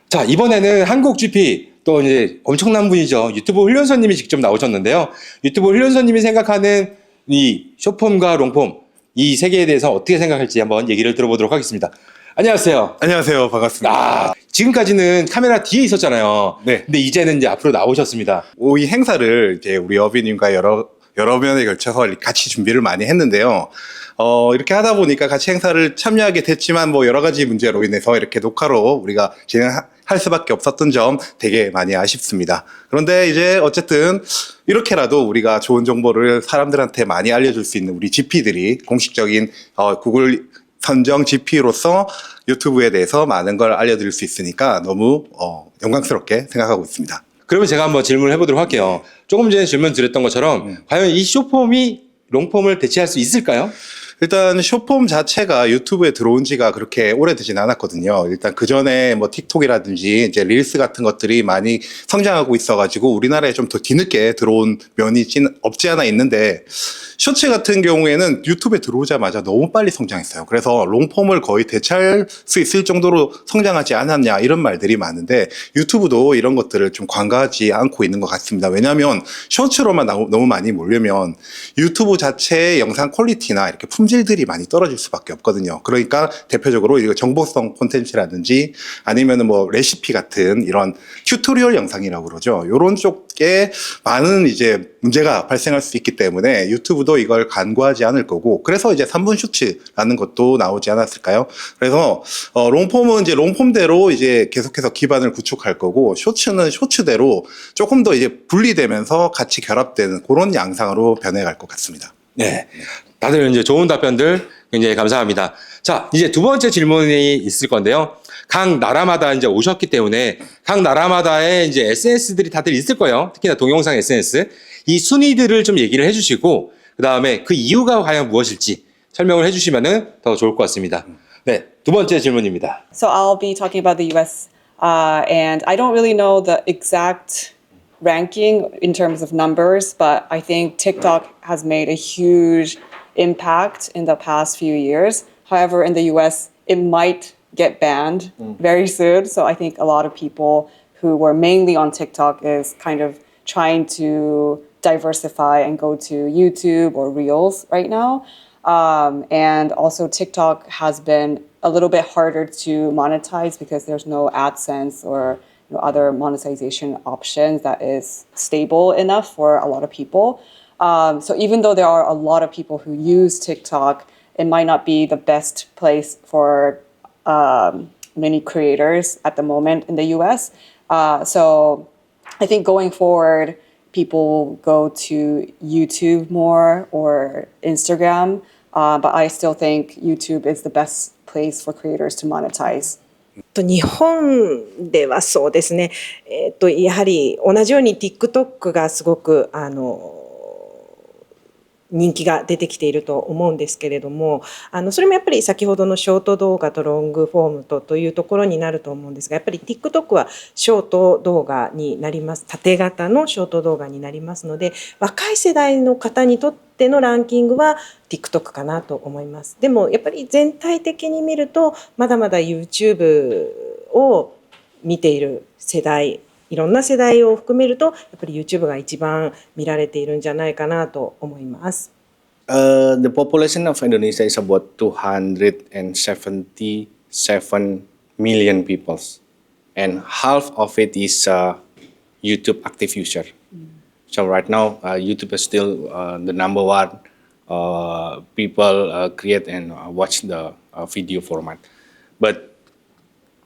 자, 이번에는 한국 GP 또 이제 엄청난 분이죠. 유튜브 훈련소님이 직접 나오셨는데요. 유튜브 훈련소님이 생각하는 이 숏폼과 롱폼 이 세계에 대해서 어떻게 생각할지 한번 얘기를 들어보도록 하겠습니다. 안녕하세요. 안녕하세요. 반갑습니다. 지금까지는 카메라 뒤에 있었잖아요. 네. 근데 이제는 이제 앞으로 나오셨습니다. 이 행사를 이제 우리 어비님과 여러 면에 걸쳐서 같이 준비를 많이 했는데요. 이렇게 하다 보니까 같이 행사를 참여하게 됐지만 뭐 여러 가지 문제로 인해서 이렇게 녹화로 우리가 진행할 수밖에 없었던 점 되게 많이 아쉽습니다. 그런데 이제 어쨌든 이렇게라도 우리가 좋은 정보를 사람들한테 많이 알려줄 수 있는 우리 GP들이 공식적인 구글 선정 GP로서 유튜브에 대해서 많은 걸 알려드릴 수 있으니까 너무 영광스럽게 생각하고 있습니다. 그러면 제가 한번 질문을 해보도록 할게요. 조금 전에 질문 드렸던 것처럼 과연 이 숏폼이 롱폼을 대체할 수 있을까요? 일단 숏폼 자체가 유튜브에 들어온 지가 그렇게 오래되진 않았거든요. 일단 그 전에 뭐 틱톡이라든지 이제 릴스 같은 것들이 많이 성장하고 있어가지고 우리나라에 좀 더 뒤늦게 들어온 면이 없지 않아 있는데 쇼츠 같은 경우에는 유튜브에 들어오자마자 너무 빨리 성장했어요. 그래서 롱폼을 거의 대체할 수 있을 정도로 성장하지 않았냐 이런 말들이 많은데 유튜브도 이런 것들을 좀 관가하지 않고 있는 것 같습니다. 왜냐하면 쇼츠로만 너무 많이 몰려면 유튜브 자체의 영상 퀄리티나 이렇게 품질들이 많이 떨어질 수밖에 없거든요. 그러니까 대표적으로 이거 정보성 콘텐츠라든지 아니면은 뭐 레시피 같은 이런 튜토리얼 영상이라고 그러죠. 이런 쪽에 많은 이제 문제가 발생할 수 있기 때문에 유튜브도 이걸 간과하지 않을 거고 그래서 이제 3분 쇼츠라는 것도 나오지 않았을까요? 그래서 롱폼은 이제 롱폼대로 이제 계속해서 기반을 구축할 거고 쇼츠는 쇼츠대로 조금 더 이제 분리되면서 같이 결합되는 그런 양상으로 변해갈 것 같습니다. 네. 다들 이제 좋은 답변들 굉장히 감사합니다. 자, 이제 두 번째 질문이 있을 건데요. 각 나라마다 이제 오셨기 때문에 각 나라마다의 이제 SNS들이 다들 있을 거예요. 특히나 동영상 SNS. 이 순위들을 좀 얘기를 해주시고, 그 다음에 그 이유가 과연 무엇일지 설명을 해주시면은 더 좋을 것 같습니다. 네, 두 번째 질문입니다. So I'll be talking about the US, and I don't really know the exact ranking in terms of numbers, but I think TikTok has made a huge impact in the past few years. However, in the US, it might get banned very soon. So I think a lot of people who were mainly on TikTok is kind of trying to diversify and go to YouTube or Reels right now. And also TikTok has been a little bit harder to monetize because there's no AdSense or other monetization options that is stable enough for a lot of people. So even though there are a lot of people who use TikTok, it might not be the best place for many creators at the moment in the US. So I think going forward, people go to YouTube more or Instagram, but I still think YouTube is the best place for creators to monetize. 日本ではそうですね、やはり同じように TikTok がすごく人気が出てきていると思うんですけれども、それもやっぱり先ほどのショート動画とロングフォームというところになると思うんですが、やっぱり TikTok はショート動画になります。縦型のショート動画になりますので、若い世代の方にとってのランキングは TikTok かなと思います。でもやっぱり全体的に見ると、まだまだ YouTube を見ている世代、いろんな世代を含めるとやっぱり YouTube が一番見られているんじゃないかなと思います。The population of Indonesia is about 277 million people, and half of it is YouTube active user. So right now, YouTube is still the number one people create and watch the video format. But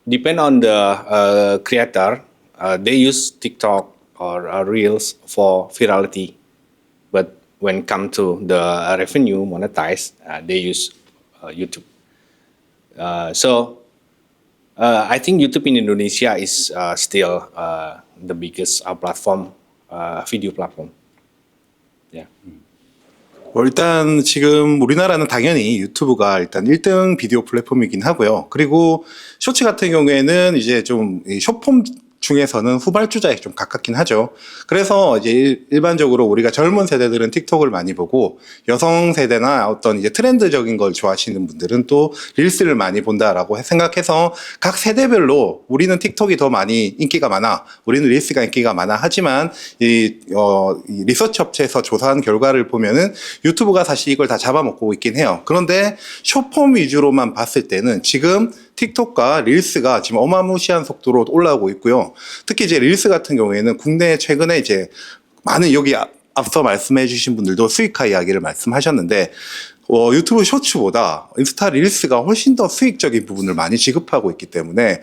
depend on the creator, they use TikTok or Reels for virality. But when it comes to the revenue monetize, they use YouTube. So I think YouTube in Indonesia is still the biggest platform, video platform. Yeah. 일단 지금 우리나라는 당연히 유튜브가 일단 1등 비디오 플랫폼이긴 하고요. 그리고 쇼츠 같은 경우에는 이제 좀 숏폼 중에서는 후발주자에 좀 가깝긴 하죠. 그래서 이제 일반적으로 우리가 젊은 세대들은 틱톡을 많이 보고 여성 세대나 어떤 이제 트렌드적인 걸 좋아하시는 분들은 또 릴스를 많이 본다라고 생각해서 각 세대별로 우리는 틱톡이 더 많이 인기가 많아, 우리는 릴스가 인기가 많아 하지만 이 리서치 업체에서 조사한 결과를 보면은 유튜브가 사실 이걸 다 잡아먹고 있긴 해요. 그런데 숏폼 위주로만 봤을 때는 지금 틱톡과 릴스가 지금 어마무시한 속도로 올라오고 있고요. 특히 이제 릴스 같은 경우에는 국내에 최근에 이제 많은 여기 앞서 말씀해 주신 분들도 수익화 이야기를 말씀하셨는데 유튜브 쇼츠보다 인스타 릴스가 훨씬 더 수익적인 부분을 많이 지급하고 있기 때문에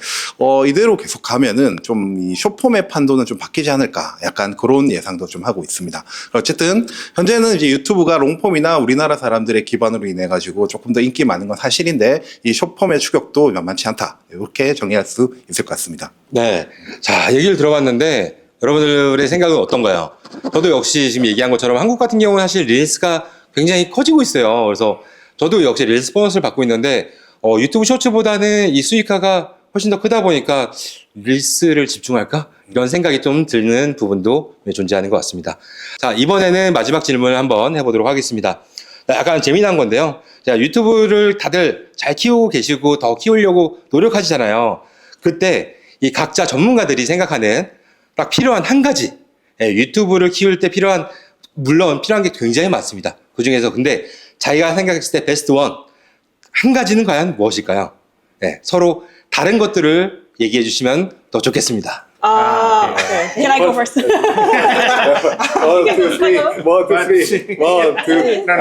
이대로 계속 가면은 좀 이 숏폼의 판도는 좀 바뀌지 않을까 약간 그런 예상도 좀 하고 있습니다. 어쨌든 현재는 이제 유튜브가 롱폼이나 우리나라 사람들의 기반으로 인해 가지고 조금 더 인기 많은 건 사실인데 이 숏폼의 추격도 만만치 않다 이렇게 정리할 수 있을 것 같습니다. 네. 자, 얘기를 들어봤는데 여러분들의 생각은 어떤가요? 저도 역시 지금 얘기한 것처럼 한국 같은 경우는 사실 릴스가 굉장히 커지고 있어요. 그래서 저도 역시 릴스 스폰서를 받고 있는데 유튜브 쇼츠보다는 이 수익화가 훨씬 더 크다 보니까 릴스를 집중할까? 이런 생각이 좀 드는 부분도 존재하는 것 같습니다. 자, 이번에는 마지막 질문을 한번 해보도록 하겠습니다. 약간 재미난 건데요. 자, 유튜브를 다들 잘 키우고 계시고 더 키우려고 노력하시잖아요. 그때 이 각자 전문가들이 생각하는 딱 필요한 한 가지, 유튜브를 키울 때 물론 필요한 게 굉장히 많습니다. 그 중에서 근데 자기가 생각했을 때 베스트 원, 한 가지는 과연 무엇일까요? 네, 서로 다른 것들을 얘기해 주시면 더 좋겠습니다. Okay. Can I go first? 1, 2, 3. 1, 2, 3. 1, 2, 3.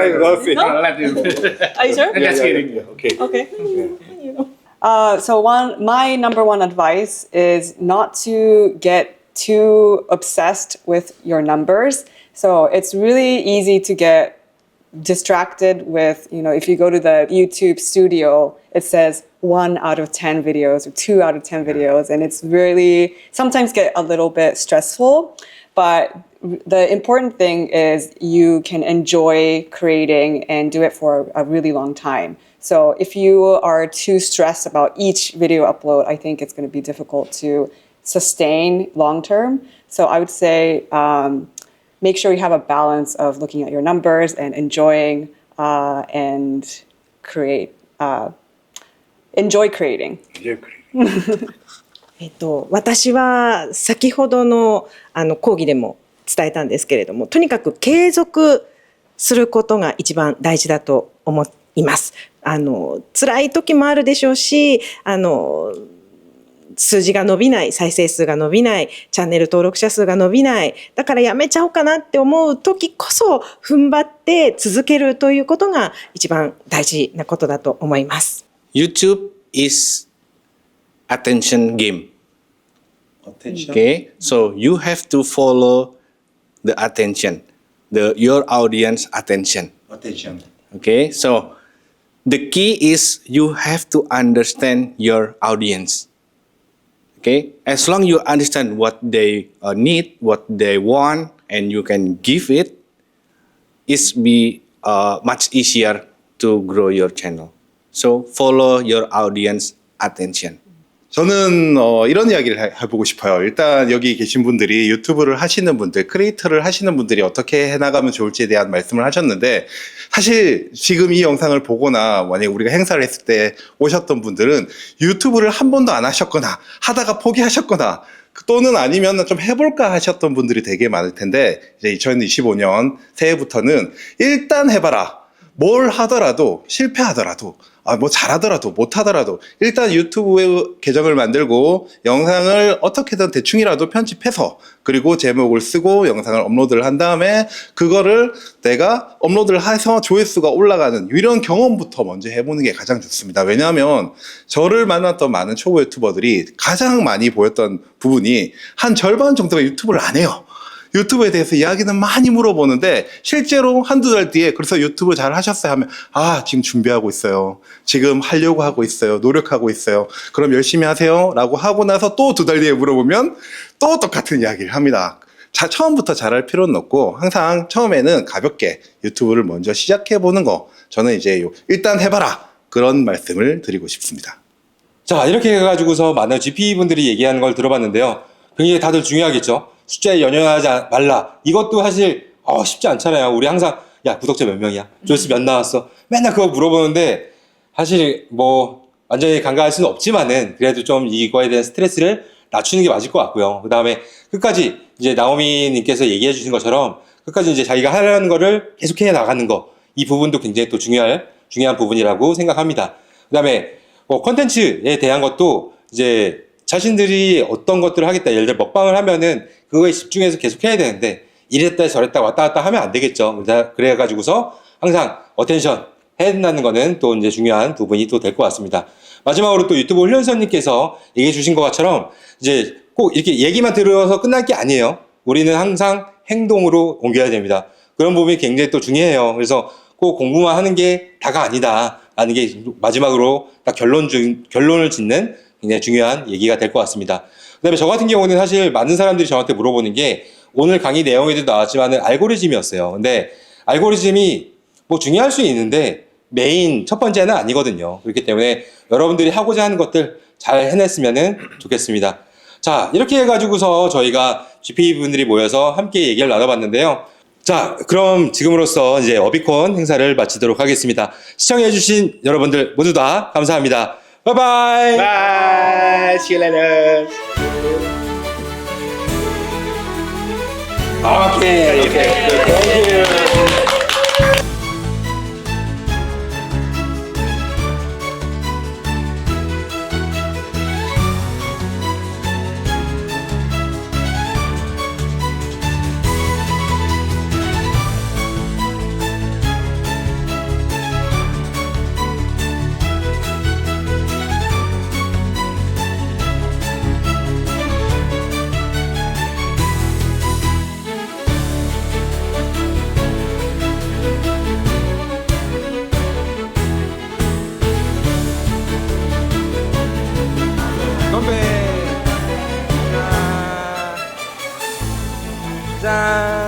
Are you sure? Just kidding. Okay. Okay. So my number one advice is not to get too obsessed with your numbers. So it's really easy to get distracted with, if you go to the YouTube studio, it says 1 out of 10 videos or 2 out of 10 videos. And it's really sometimes get a little bit stressful. But the important thing is you can enjoy creating and do it for a really long time. So if you are too stressed about each video upload, I think it's going to be difficult to sustain long term. So I would say make sure you have a balance of looking at your numbers and enjoying and enjoy creating. 私は先ほどの講義でも伝えたんですけれども、とにかく継続することが一番大事だと思います。辛い時もあるでしょうし、数字が伸びない、再生数が伸びない、チャンネル登録者数が伸びない、だからやめちゃおうかなって思う時こそ踏ん張って続けるということが一番大事なことだと思います。YouTube is attention game. Okay, so you have to follow the attention, your audience attention. Okay, so the key is you have to understand your audience. Okay, as long you understand what they need, what they want, and you can give it, it's be much easier to grow your channel. So follow your audience attention. 저는 이런 이야기를 해보고 싶어요. 일단 여기 계신 분들이 유튜브를 하시는 분들, 크리에이터를 하시는 분들이 어떻게 해나가면 좋을지에 대한 말씀을 하셨는데 사실 지금 이 영상을 보거나 만약에 우리가 행사를 했을 때 오셨던 분들은 유튜브를 한 번도 안 하셨거나 하다가 포기하셨거나 또는 아니면 좀 해볼까 하셨던 분들이 되게 많을 텐데 이제 2025년 새해부터는 일단 해봐라. 뭘 하더라도 실패하더라도 뭐 잘하더라도 못하더라도 일단 유튜브 계정을 만들고 영상을 어떻게든 대충이라도 편집해서 그리고 제목을 쓰고 영상을 업로드를 한 다음에 그거를 내가 업로드를 해서 조회수가 올라가는 이런 경험부터 먼저 해보는 게 가장 좋습니다. 왜냐하면 저를 만났던 많은 초보 유튜버들이 가장 많이 보였던 부분이 한 절반 정도가 유튜브를 안 해요. 유튜브에 대해서 이야기는 많이 물어보는데 실제로 한두 달 뒤에 그래서 유튜브 잘 하셨어요 하면 지금 준비하고 있어요. 지금 하려고 하고 있어요. 노력하고 있어요. 그럼 열심히 하세요 라고 하고 나서 또 두 달 뒤에 물어보면 또 똑같은 이야기를 합니다. 처음부터 잘할 필요는 없고 항상 처음에는 가볍게 유튜브를 먼저 시작해보는 거 저는 이제 일단 해봐라 그런 말씀을 드리고 싶습니다. 자, 이렇게 해가지고서 많은 GP분들이 얘기하는 걸 들어봤는데요. 굉장히 다들 중요하겠죠. 숫자에 연연하지 말라. 이것도 사실 쉽지 않잖아요. 우리 항상 야 구독자 몇 명이야? 조회수 몇 나왔어? 맨날 그거 물어보는데 사실 뭐 완전히 간과할 수는 없지만은 그래도 좀 이거에 대한 스트레스를 낮추는 게 맞을 것 같고요. 그 다음에 끝까지 이제 나오미님께서 얘기해 주신 것처럼 끝까지 이제 자기가 하려는 거를 계속해 나가는 거, 이 부분도 굉장히 또 중요한 부분이라고 생각합니다. 그 다음에 뭐 콘텐츠에 대한 것도 이제 자신들이 어떤 것들을 하겠다. 예를 들어 먹방을 하면은 그거에 집중해서 계속 해야 되는데 이랬다 저랬다 왔다 갔다 하면 안 되겠죠. 그래가지고서 항상 어텐션 해야 된다는 거는 또 이제 중요한 부분이 또 될 것 같습니다. 마지막으로 또 유튜브 훈련사님께서 얘기해 주신 것처럼 이제 꼭 이렇게 얘기만 들어서 끝날 게 아니에요. 우리는 항상 행동으로 옮겨야 됩니다. 그런 부분이 굉장히 또 중요해요. 그래서 꼭 공부만 하는 게 다가 아니다라는 게 마지막으로 딱 결론을 짓는 굉장히 중요한 얘기가 될 것 같습니다. 그 다음에 저 같은 경우는 사실 많은 사람들이 저한테 물어보는 게 오늘 강의 내용에도 나왔지만은 알고리즘이었어요. 근데 알고리즘이 뭐 중요할 수 있는데 메인 첫 번째는 아니거든요. 그렇기 때문에 여러분들이 하고자 하는 것들 잘 해냈으면 좋겠습니다. 자, 이렇게 해가지고서 저희가 GP분들이 모여서 함께 얘기를 나눠봤는데요. 자, 그럼 지금으로써 이제 어비콘 행사를 마치도록 하겠습니다. 시청해주신 여러분들 모두 다 감사합니다. 바이바이. Bye. See you later. Okay. Thank you. 짠.